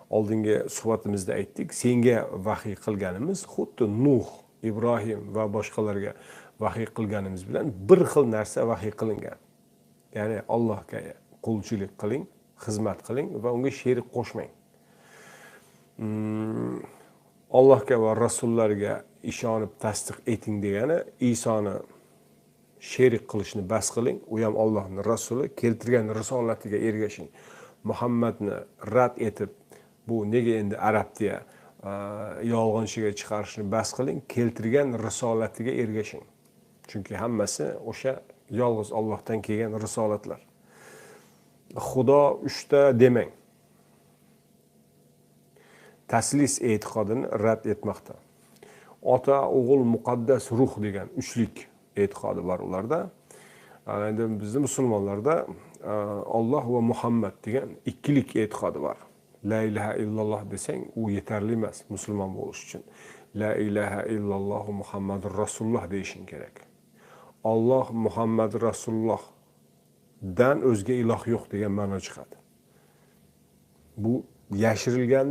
Oldingi suhbatimizda aytdik, senga vahiy qilganimiz xuddi Nuh, Ibrohim va boshqalarga vahiy qilganimiz bilan bir xil narsa vahiy qilingan. Ya'ni Allohga qulchilik qiling, xizmat qiling va unga sherik qo'shmang. Allohga va rasullarga ishonib tasdiq eting degani Isoni sherik qilishni bas qiling, u ham Allohning rasuli, keltirgan risolatiga ergashing. Muhammadni rad etib, bu nega endi arabtiya yolg'onchiga chiqarishni bas qiling, keltirgan risolatiga ergashing. Chunki hammasi o'sha yolg'iz Allohdan kelgan risolatlar. Xudo 3ta demang. Taslis e'tiqodini rad etmoqda. Ota, o'g'il, muqaddas ruh degan uchlik e'tiqodi bor ularda. Endi bizning musulmonlarda Alloh va Muhammad degan ikkilik e'tiqodi bor. La ilaha illalloh desang, u yetarli emas musulmon bo'lish uchun. La ilaha illalloh Muhammadur rasululloh deyishing kerak. Alloh Muhammad rasululloh dan o'zga iloh yo'q degan ma'no chiqadi. Bu yashirilgan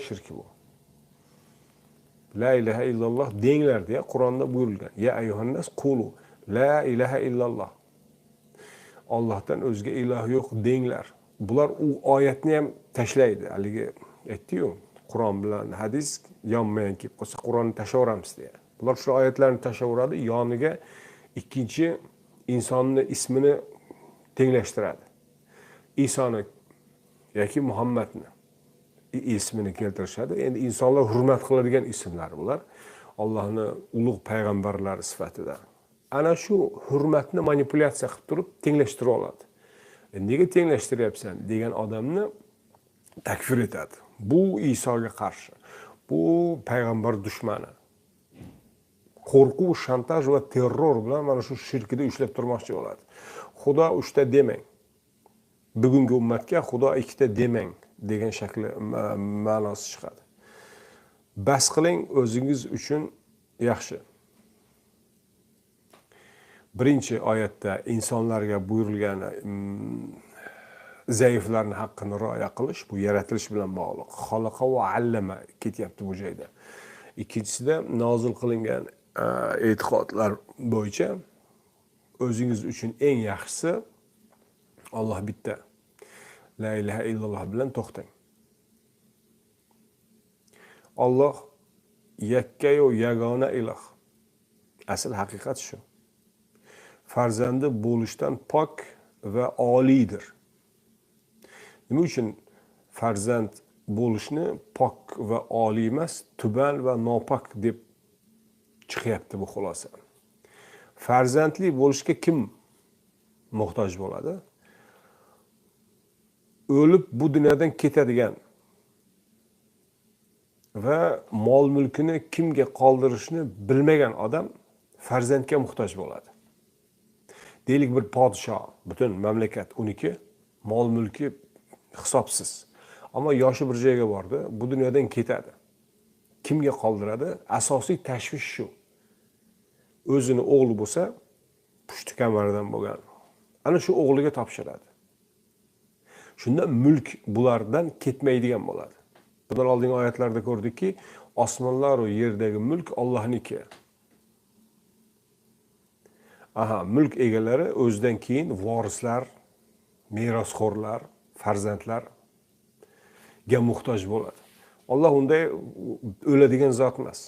shirk bu. La ilaha illalloh denglar deya Qur'onda buyurilgan. Ya ayyuhannas qulu la ilaha illalloh. Allohdan o'zga iloh yo'q denglar. Bular u oyatni ham tashlaydi. Haligi aytdi-yu, Qur'on bilan hadis yonma-yon kelib qolsa, Qur'onni tashlaveramiz deya. Bular shu oyatlarni tashlaveradi, yoniga ikkinchi insonning ismini tenglashtiradi. Isoni yoki Muhammadni ismini keltirishadi. Endi insonlar hurmat qiladigan ismlar bular. Allohning ulug' payg'ambarlari sifatida. Ana shu hurmatni manipulyatsiya qilib turib tenglashtirib oladi. Nega tenglashtiryapsan degan odamni takfir etadi. Bu Isoga qarshi. Bu payg'ambar dushmani. Qo'rquv, shantaj va terror bilan mana shu shirkida ushlab turmoqchi bo'ladi. Xudo 3ta demang. Bugungi ummatga Xudo 2ta demang degan shakli ma'nosi chiqadi. Bas qiling, o'zingiz uchun yaxshi. birinchi oyatda insonlarga buyurilgan zaiflarning haqqini rioya qilish, bu yaratilish bilan bog'liq. Xalaqa va allama ketyapti bu joyda. Ikkinchisida nozil qilingan e'tiqodlar bo'yicha o'zingiz uchun eng yaxshisi Alloh bitta. La ilaha illalloh bilan to'xtang. Alloh yakkayu yagona iloh. Asl haqiqat shu. Farzandi bo'lishdan pok va oliydir. Nima uchun farzand bo'lishni pok va oliy emas, tuban va nopok deb chiqyapti bu xulosa? Farzandli bo'lishga kim muhtoj bo'ladi? O'lib bu dunyodan ketadigan va mol mulkini kimga qoldirishni bilmagan odam farzandga muhtoj bo'ladi. Deylik bir podshoh, butun mamlakat uniki, mol mulki hisobsiz. Ammo yoshi bir joyga bordi, bu dunyodan ketadi. Kimga qoldiradi? Asosiy tashvish shu. O'zini o'g'li bo'lsa, pushti kamaridan bo'lgan. Ana shu o'g'liga topshiradi. Shunda mulk bulardan ketmaydigan bo'ladi. Bundan oldingi oyatlarda ko'rdikki, osmonlar va yerdagi mulk Allohniki. Mulk egalari o'zidan keyin vorislar, merosxo'rlar, farzandlarga muhtoj bo'ladi. Alloh unday o'ladigan zot emas.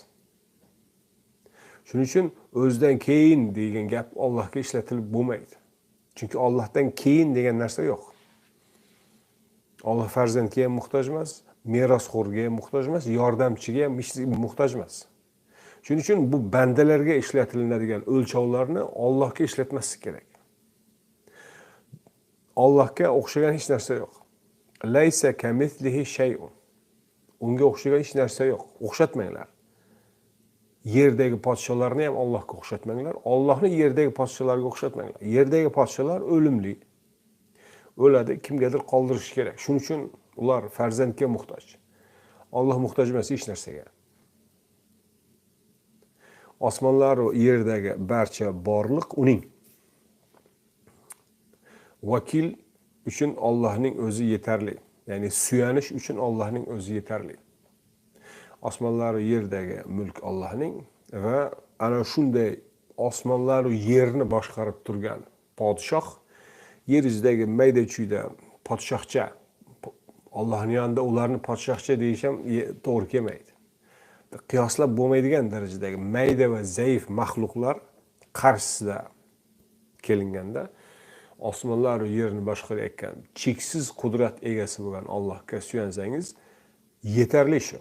Shuning uchun o'zidan keyin degan gap Allohga ishlatilib bo'lmaydi. Chunki Allohdan keyin degan narsa yo'q. Alloh farzandga ham muhtoj emas, merosxo'rga ham muhtoj emas, yordamchiga ham muhtoj emas. Shuning uchun bu bandalarga ishlatilinadigan o'lchovlarni Allohga ishlatmaslik kerak. Allohga o'xshagan hech narsa yo'q. Laysa kamithlihi shay'un. Unga o'xshagan hech narsa yo'q. O'xshatmanglar. Yerdagi podsholarni ham Allohga o'xshatmanglar. Allohni yerdagi podsholarga o'xshatmanglar. Yerdagi podsholar o'limli. O'ladi, kimgadir qoldirish kerak. Shuning uchun ular farzandga muhtoj. Alloh muhtoj emas hech narsaga. Osmonlar va yerdagi barcha borliq uning. Vakil uchun Allohning o'zi yetarli. Ya'ni suyanish uchun Allohning o'zi yetarli. Osmonlar va yerdagi mulk Allohning va ana shunday osmonlar va yerni boshqarib turgan podshoh yer yuzidagi mayda-chuyda podshohcha, Allohning yonida ularni podshohcha deyish ham to'g'ri kelmaydi. Qiyoslab bo'lmaydigan darajadagi mayda va zaif maxluqlar qarshisida kelinganda osmonlar va yerni boshqarayotgan cheksiz qudrat egasi bo'lgan Allohga suyansangiz yetarli shu.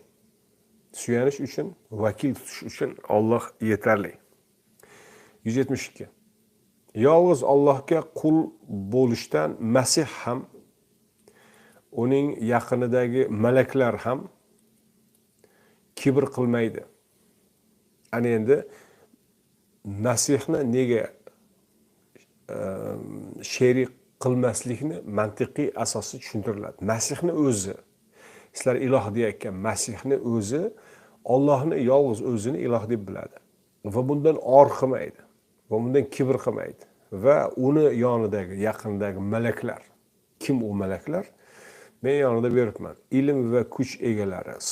Suyanish uchun, vakil tutish uchun Alloh yetarli. 172. Yolg'iz Allohga qul bo'lishdan Masih ham, uning yaqinidagi malaklar ham kibr qilmaydi. Ana endi Masihni nega sherik qilmaslikni mantiqiy asosi tushuntiriladi. Masihni o'zi, sizlar iloh deyotgan Masihni o'zi Allohni yolg'iz o'zini iloh deb biladi va bundan or qilmaydi va bundan kibr qilmaydi va uni yonidagi, yaqinidagi malaklar, kim u malaklar? Men yonida beribman. Ilm va kuch egalari /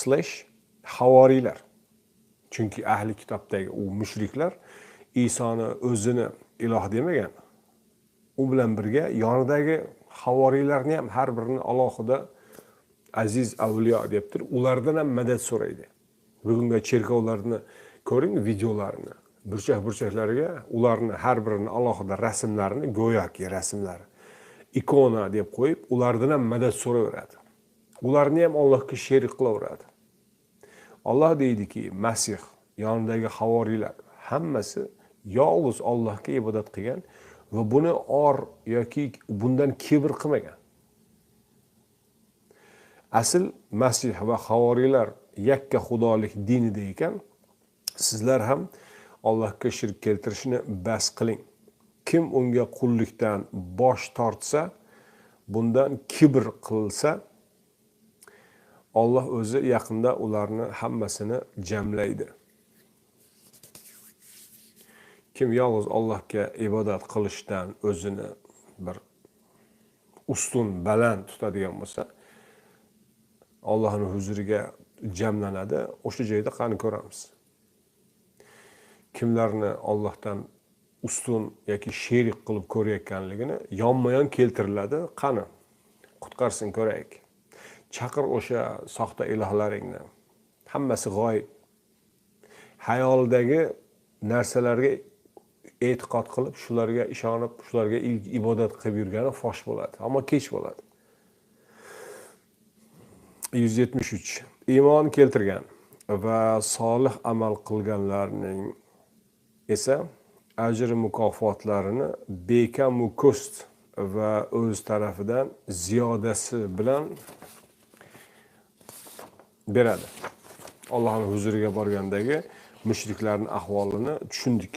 havoriylar. Chunki ahli kitobdagi u mushriklar Isoni o'zini iloh demagan. U bilan birga yonidagi havoriylarni ham har birini alohida aziz avliyo deb turib, ulardan ham madad so'raydi. Bugungi cherkovlarni ko'ring, videolarini. Burchak-burchaklariga ularni har birini alohida rasmlarini, go'yoki rasmlari, ikona deb qo'yib, ulardan ham madad so'raveradi. Ularni ham Allohga sherik qilaveradi. Alloh deydiki, Masih yonidagi havoriylar hammasi yolg'iz Allohga ibodat qilgan va buni or yoki bundan kibr qilmagan. Asl Masih va havoriylar yakka xudolik dinida ekan, sizlar ham Allohga shirk keltirishni bas qiling. Kim unga qullikdan bosh tortsa, bundan kibr qilsa, Alloh o'zi yaqinda ularni hammasini jamlaydi. kim yolg'iz Allohga ibodat qilishdan o'zini bir ustun, baland tutadigan bo'lsa, Allohning huzuriga jamlanadi. O'sha joyda qani ko'ramiz. Kimlarni Allohdan ustun yoki sherik qilib ko'rayotganligini yonma-yon keltiriladi. Qani qutqarsin ko'raylik. Chaqir o'sha soxta ilohlaringni. Hammasi g'oyib. Hayoldagi narsalarga e'tiqod qilib, shularga ishonib, shularga ibodat qilib yurgani fosh bo'ladi, ammo kech bo'ladi. 173. Iymon keltirgan va solih amal qilganlarning esa ajr mukofotlarini bekamu ko'st va o'z tarafidan ziyodasi bilan beradi. Allohning huzuriga borgandagi mushriklarning ahvolini tushundik.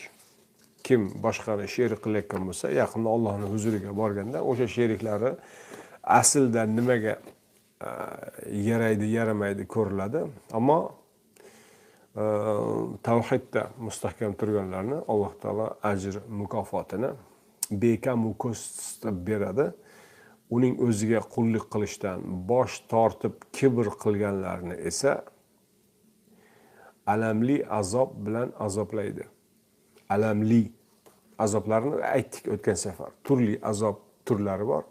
Kim boshqani sherik qilayotgan bo'lsa, yaqinda Allohning huzuriga borganda o'sha sheriklari aslida nimaga yaraydi, yaramaydi ko'riladi. Ammo tavhidda mustahkam turganlarni Alloh taolo ajr mukofotini bekamu ko'st beradi. Uning o'ziga qullik qilishdan bosh tortib kibr qilganlarni esa alamli azob bilan azoblaydi. Alamli azoblarni aytdik o'tgan safar. Turli azob turlari bor.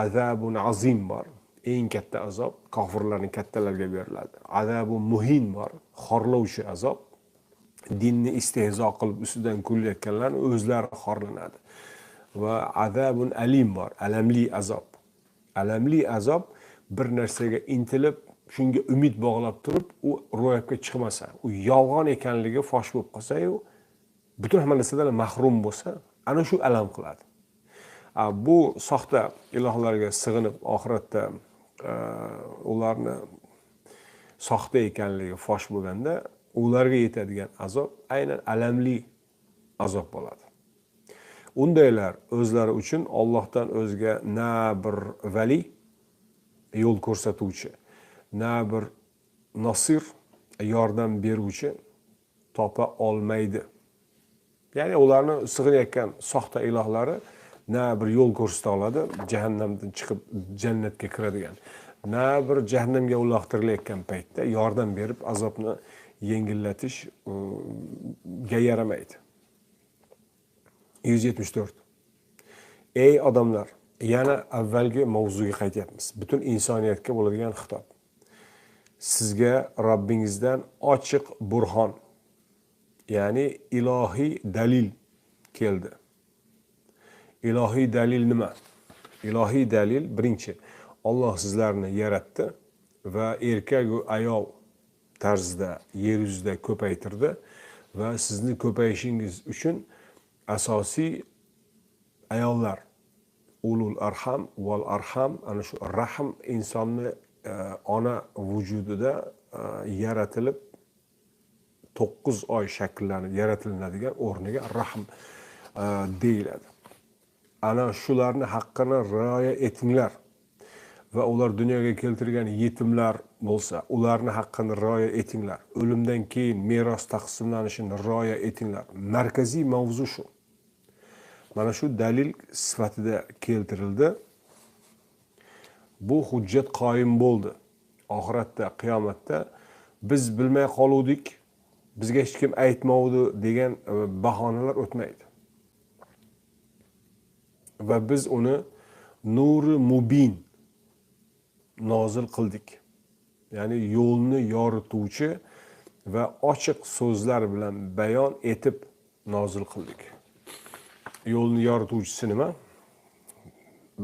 Azabun azim bor. Eng katta azob kofirlarning kattalarga beriladi. Azabun muhin bor. Xorlovchi azob. Dinni istehzo qilib ustidan kulayotganlarning o'zlari xorlanadi. Va azabun alim bor. Alamli azob. Alamli azob bir narsaga intilib, shunga umid bog'lab turib, u ro'yobga chiqmasa, u yolg'on ekanligi fosh bo'lib qolsa-yu, butun hamma narsadan mahrum bo'lsa, ana shu alam qiladi. Bu soxta ilohlarga sig'inib oxiratda ularni soxta ekanligi fosh bo'lganda, ularga yetadigan azob aynan alamli azob bo'ladi. Undaylar o'zlari uchun Allohdan o'zga na bir vali, yo'l ko'rsatuvchi, na bir nasir, yordam beruvchi topa olmaydi. Ya'ni ularni sig'inayotgan soxta ilohlari na bir yo'l ko'rsata oladi, jahannamdan chiqib jannatga kiradigan, na bir jahannamga uloqtirilayotgan paytda yordam berib azobni yengillatishga yaramaydi. 174. Ey odamlar, yana avvalgi mavzuga qaytyapmiz. Butun insoniyatga bo'ladigan xitob. Sizga Robbingizdan ochiq burhon, ya'ni ilohiy dalil keldi. Ilohiy dalil nima? Ilohiy dalil birinchi, Alloh sizlarni yaratdi va erkak va ayol tarzida yer yuzida ko'paytirdi va sizni ko'payishingiz uchun asosiy ayollar, ulul arham val arham, ana shu rahm insonni ona vujudida yaratilib 9 oy shakllanib yaratiladigan o'rniga rahm deyiladi. Ana shularni haqqini rioya etinglar va ular dunyoga keltirgan yetimlar bo'lsa, ularni haqqini rioya etinglar. O'limdan keyin meros taqsimlanishini rioya etinglar. Markaziy mavzu shu. Mana shu dalil sifatida keltirildi. Bu hujjat qoyim bo'ldi. Oxiratda, qiyomatda biz bilmay qoluvdik, bizga hech kim aytmovdi degan bahonalar o'tmaydi. Va biz uni nuri mubin nozil qildik. Ya'ni yo'lni yorituvchi va ochiq so'zlar bilan bayon etib nozil qildik. Yo'lni yorituvchisi nima?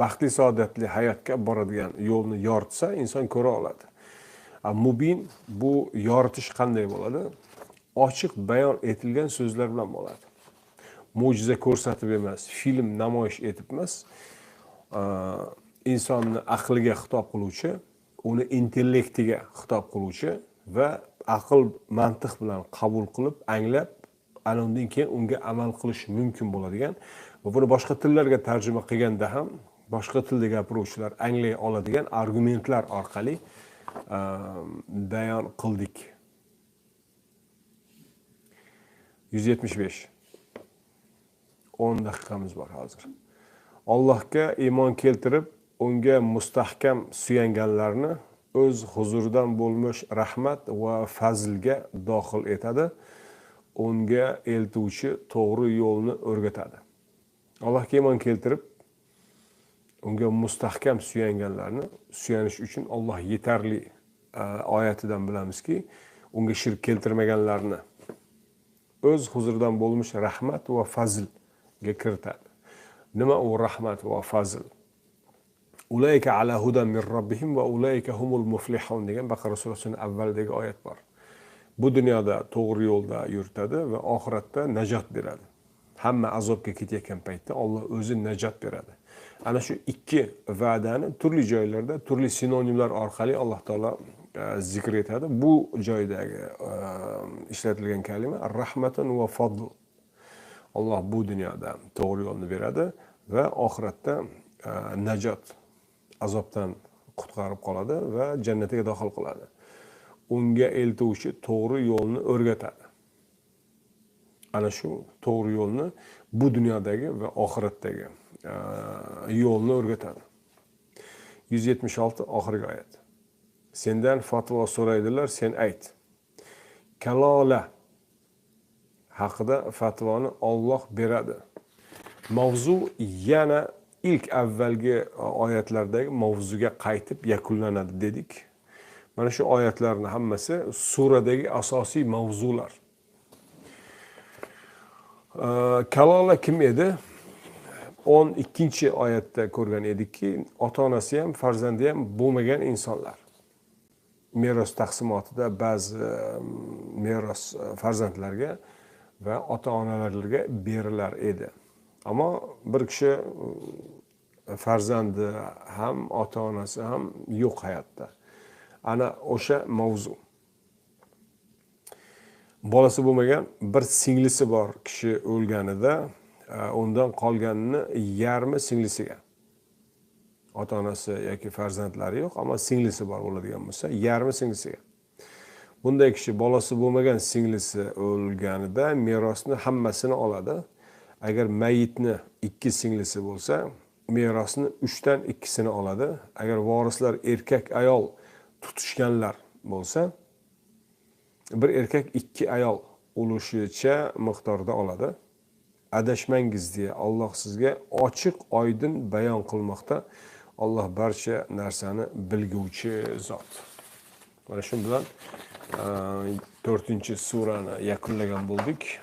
Baxtli saodatli hayotga boradigan yo'lni yoritsa inson ko'ra oladi. Mubin bu yoritish qanday bo'ladi? Ochiq bayon etilgan so'zlar bilan bo'ladi. Mo'jiza ko'rsatib emas, film namoyish etib emas, insonni aqliga xitob qiluvchi, uni intellektiga xitob qiluvchi va aql mantiq bilan qabul qilib, anglab, ana undan keyin unga amal qilish mumkin bo'ladigan va buni boshqa tillarga tarjima qilganda ham boshqa tilda gapiruvchilar anglay oladigan argumentlar orqali bayon qildik. 175. 10 daqiqamiz bor hozir. Allohga iymon keltirib, unga mustahkam suyanganlarni o'z huzuridan bo'lmish rahmat va fazlga dohil etadi. Unga eltuvchi to'g'ri yo'lni o'rgatadi. Allohga iymon keltirib, unga mustahkam suyanganlarni suyanish uchun Alloh yetarli oyatidan bilamizki, unga shirk keltirmaganlarni o'z huzuridan bo'lmish rahmat va fazlga kiritadi. Nima u rahmat va fazl? Ulayka ala hudan min robbihim va ulayka humul muflihun degan Baqara surasining avvalidagi oyat bor. Bu dunyoda to'g'ri yo'lda yuritadi va oxiratda najot beradi. Hamma azobga ketayotgan paytda Alloh o'zi najot beradi. Ana shu ikki va'dani turli joylarda, turli sinonimlar orqali Alloh taolo zikr etadi. Bu joydagi ishlatilgan kalima rahmatun va fadl. Alloh bu dunyoda to'g'ri yo'lni beradi va oxiratda najot, azobdan qutqarib qoladi va jannatiga daxil qiladi. Unga eltuvchi to'g'ri yo'lni o'rgatadi. Ana shu to'g'ri yo'lni bu dunyodagi va oxiratdagi yo'lni o'rgatadi. 176 oxirgi oyat. Sendan fatvo so'raydilar, sen ayt. Kalola haqida fatvoni Alloh beradi. Mavzu yana ilk avvalgi oyatlardagi mavzuga qaytib yakunlanadi dedik. Mana shu oyatlarning hammasi suradagi asosiy mavzular. Kalola kim edi? 12-oyatda ko'rgan edikki, ota-onasi ham, farzandi ham bo'lmagan insonlar. Meros taqsimotida ba'zi meros farzandlarga va ota-onalarga berilar edi. Ammo bir kishi farzandi ham, ota-onasi ham yo'q hayotda. Ana o'sha mavzu. Bolasi bo'lmagan bir singlisi bor kishi o'lganida, undan qolganini yarmi singlisiga. Ota-onasi yoki farzandlari yo'q, ammo singlisi bor bo'ladigan bo'lsa, yarmi singlisiga. Bunday kishi bolasi bo'lmagan singlisi o'lganida merosni hammasini oladi. Agar mayitni 2 singlisi bo'lsa, merosni 3dan 2sini oladi. Agar vorislar erkak ayol tutishganlar bo'lsa, bir erkak 2 ayol ulushicha miqdorda oladi. Adashmangiz diye Alloh sizga ochiq oydin bayon qilmoqda. Alloh barcha narsani bilguvchi zot. Mana shu bilan 4-surani yakunlagan bo'ldik.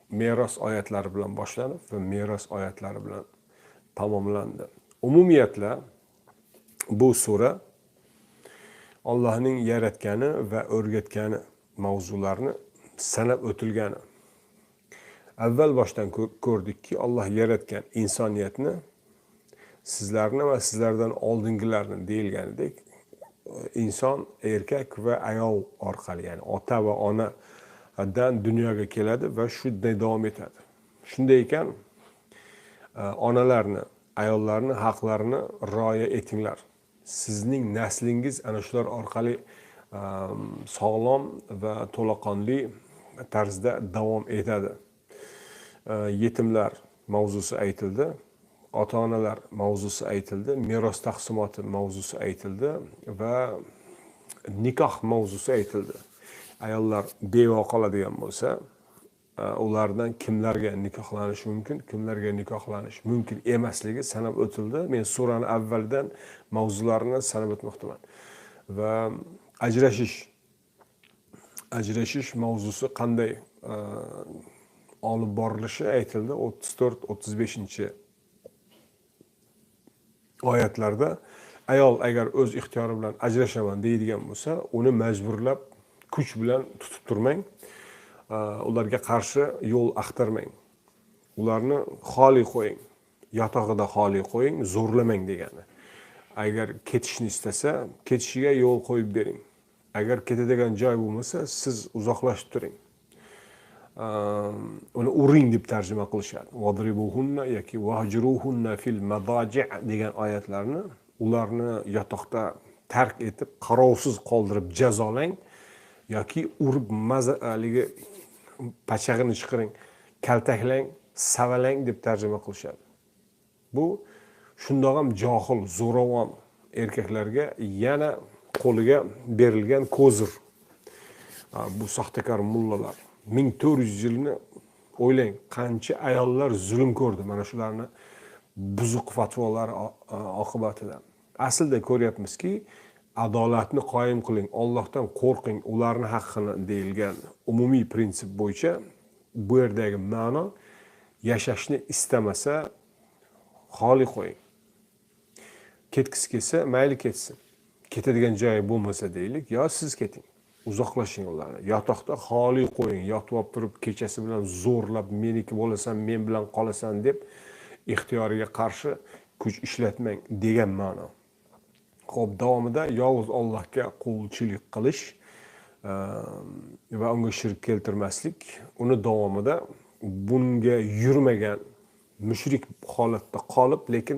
Meros oyatlari bilan boshlanib va meros oyatlari bilan tamomlandi. Umumiyatla bu sura Allohning yaratgani va o'rgatgani mavzularni sanab o'tilgani. Avval boshdan ko'rdikki, Alloh yaratgan insoniyatni sizlarni va sizlardan oldingilarni deyilganidek, inson erkak va ayol orqali, ya'ni ota va onadan dunyoga keladi va shunday davom etadi. Shunday ekan, onalarni, ayollarni haqlarini rioya etinglar. Sizning naslingiz ana shular orqali sog'lom va to'laqonli tarzda davom etadi. Yetimlar mavzusi aytildi, ota-onalar mavzusi aytildi, meros taqsimoti mavzusi aytildi va nikoh mavzusi aytildi. Ayollar beva qoladigan bo'lsa, ulardan kimlarga nikohlanish mumkin, kimlarga nikohlanish mumkin emasligi sanab o'tildi. Men surani avvaldan mavzularini sanab o'tmoqdaman. Va ajrashish mavzusi qanday olib borilishi aytildi 34-35 oyatlarda. Ayol agar o'z ixtiyori bilan ajrashaman deydigan bo'lsa, uni majburlab kuch bilan tutib turmang. Ularga qarshi yo'l axtarmang. Ularni xoli qo'ying. Yotog'ida xoli qo'ying, zo'rlamang degani. Agar ketishni istasa, ketishiga yo'l qo'yib bering. Agar ketadigan joy bo'lmasa, siz uzoqlashib turing. Uni uring deb tarjima qilishadi. Wadribuhunna yoki wahjuruhunna fil madaji' degan oyatlarni ularni yotoqda tark etib, qarovsiz qoldirib jazolang yoki urib mazaligi pachag'ini chiqaring, kaltaklang savalang deb tarjima qilishadi. Bu shundoq ham johil, zo'ravon erkaklarga yana qo'liga berilgan ko'zir. Bu soxtakor mullalar 1400 yilni o'ylang, qancha ayollar zulm ko'rdi mana shularni buzuq fatvolari oqibatida. Aslida ko'ryapmizki, adolatni qoyim qiling, Allohdan qo'rqing, ularning haqqini deyilgan umumiy prinsip bo'yicha bu yerdagi ma'no yashashni istamasa xoli qo'ying. Ketgisi kelsa mayli ketsin. Ketadigan joyi bo'lmasa deylik, yo siz keting. Uzoqlashing ularni. Yotoqda xoli qo'ying, yotib olib turib kechasi bilan zo'rlab meniki bo'lasan, men bilan qolasan deb ixtiyoriga qarshi kuch ishlatmang degan ma'no. Xo'p, davomida yolg'iz Allohga qulchilik qilish va unga shirk keltirmaslik, uni davomida bunga yurmagan mushrik holatda qolib, lekin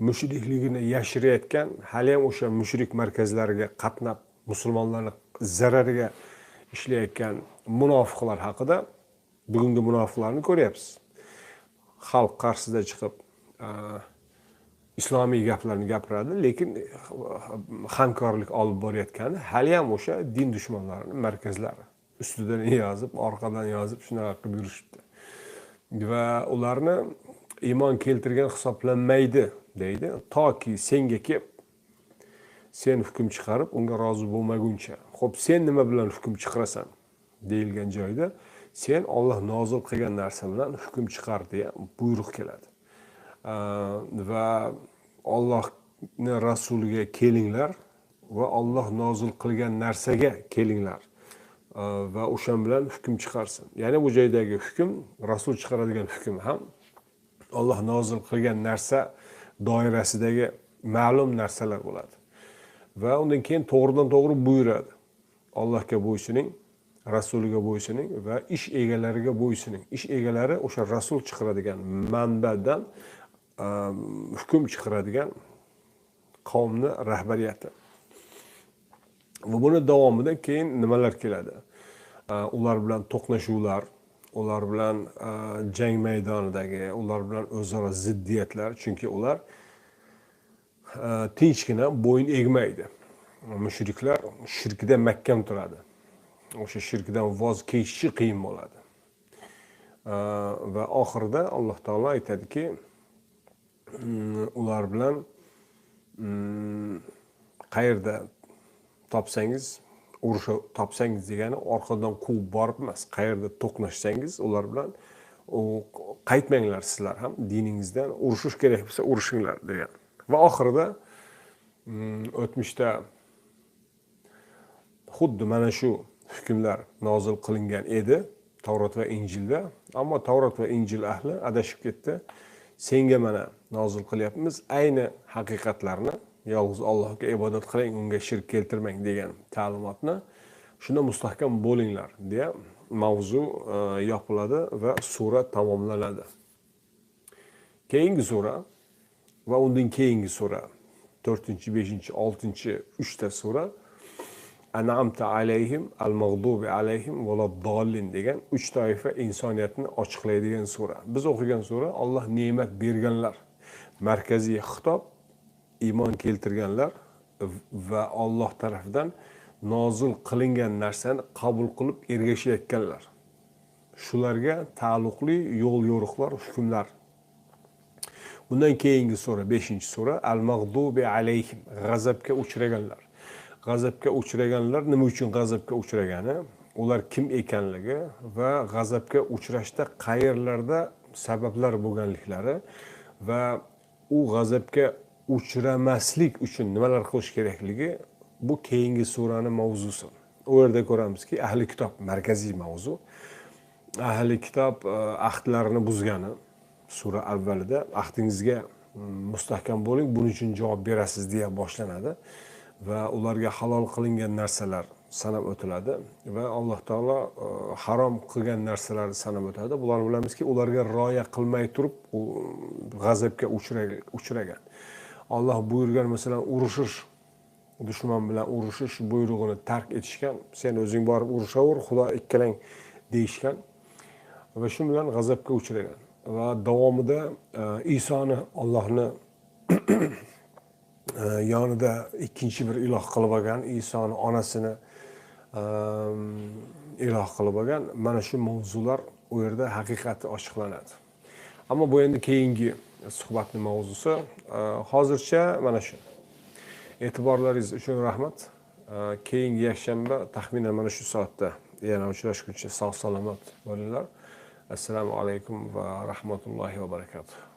mushrikligini yashirayotgan, hali ham o'sha mushrik markazlariga qatnab musulmonlarning zarariga ishlayotgan munofiqlar haqida bugungi munofiqlarni ko'ryapsiz. Xalq qarshisida chiqib islomiy gaplarni gapiradi, lekin hamkorlik olib borayotgani hali ham o'sha din dushmanlarining markazlari. Ustidan yozib, orqadan yozib shunaqa qilib yurishibdi. Va ularni iymon keltirgan hisoblanmaydi deydi, toki senga kelib sen hukm chiqarib unga rozi bo'lmaguncha. Xo'p, sen nima bilan hukm chiqarasan deyilgan joyda sen Alloh nozil qilgan narsa bilan hukm chiqar deya buyruq keladi. Va Allohning rasuliga kelinglar va Alloh nozil qilgan narsaga kelinglar va o'sha bilan hukm chiqarsin. Ya'ni bu joydagi hukm, rasul chiqaradigan hukm ham Alloh nozil qilgan narsa doirasidagi ma'lum narsalar bo'ladi. Va undan keyin to'g'ridan to'g'ri buyuradi. Allohga bo'ysuning, rasuliga bo'ysuning va ish egalariga bo'ysuning. Ish egalari o'sha rasul chiqaradigan manbadan hukm chiqaradigan qavmni rahbariyati. Va buni davomida keyin nimalar keladi? Ular bilan to'qnashuvlar, ular bilan jang maydonidagi, ular bilan o'zaro ziddiyatlar, chunki ular tinchgina bo'yin egmaydi. Mushriklar shirkida mahkam turadi. O'sha shirkdan voz kechishi qiyin bo'ladi. Va oxirida Alloh taolo aytadiki, ular bilan qayerda topsangiz, urusha topsangiz degani orqadan quvib borib emas, qayerda to'qnashsangiz ular bilan qaytmanglar sizlar ham diningizdan, urushish kerak bo'lsa urushinglar degan. Va oxirida o'tmishda xuddi mana shu hukmlar nozil qilingan edi Tavrot va Injilda, ammo Tavrot va Injil ahli adashib ketdi. Senga mana nozil qilyapmiz ayni haqiqatlarni, yolg'iz Allohga ibodat qiling, unga shirk keltirmang degan ta'limotni, shunda mustahkam bo'linglar deya mavzu yopiladi va sura tamomlanadi. Keyingi sura va undan keyingi sura 4-5-6 3ta sura An'amta alayhim al-mag'dubi alayhim valaddallin degan 3 toifa insoniyatni ochiqlaydigan sura. Biz o'qigan sura Alloh ne'mat berganlar, markaziy xitob iymon keltirganlar va Alloh tomonidan nozil qilingan narsani qabul qilib ergashayotganlar. Shularga taalluqli yo'l yo'riqlar, hukmlar. Bundan keyingi sura 5-sura al-mag'dubi alayhim, g'azabga uchraganlar. G'azabga uchraganlar nima uchun g'azabga uchragani, ular kim ekanligi va g'azabga uchrashda qayerlarda sabablar bo'lganliklari va u g'azabga uchramaslik uchun nimalar qilish kerakligi bu keyingi suraning mavzusi. U yerda ko'ramizki, ahli kitob markaziy mavzu. Ahli kitob ahdlarini buzgani sura avvalida ahdingizga mustahkam bo'ling, buning uchun javob berasiz deya boshlanadi. Va ularga halol qilingan narsalar sanab o'tiladi va Alloh taolo harom qilgan narsalarni sanab o'tadi. Bularni bilamizki, ularga rioya qilmay turib u g'azabga uchragan. Alloh buyurgan, masalan, urushish, dushman bilan urushish buyrug'ini tark etishgan. Sen o'zing borib urushaver, Xudo ikkalang deyishgan va shu bilan g'azabga uchragan. va davomida Isoni Allohni yonida ikkinchi bir iloh qilib olgan, Isoni onasini iloh qilib olgan, mana shu mavzular u yerda haqiqati ochiqlanadi. Ammo bu endi keyingi suhbatning mavzusi. Hozircha mana shu. E'tiborlaringiz uchun rahmat. Keyingi yakshanba taxminan mana shu soatda yana uchrashguncha sog' salomat bo'linglar. Assalomu alaykum va rahmatullohi va barakatuh.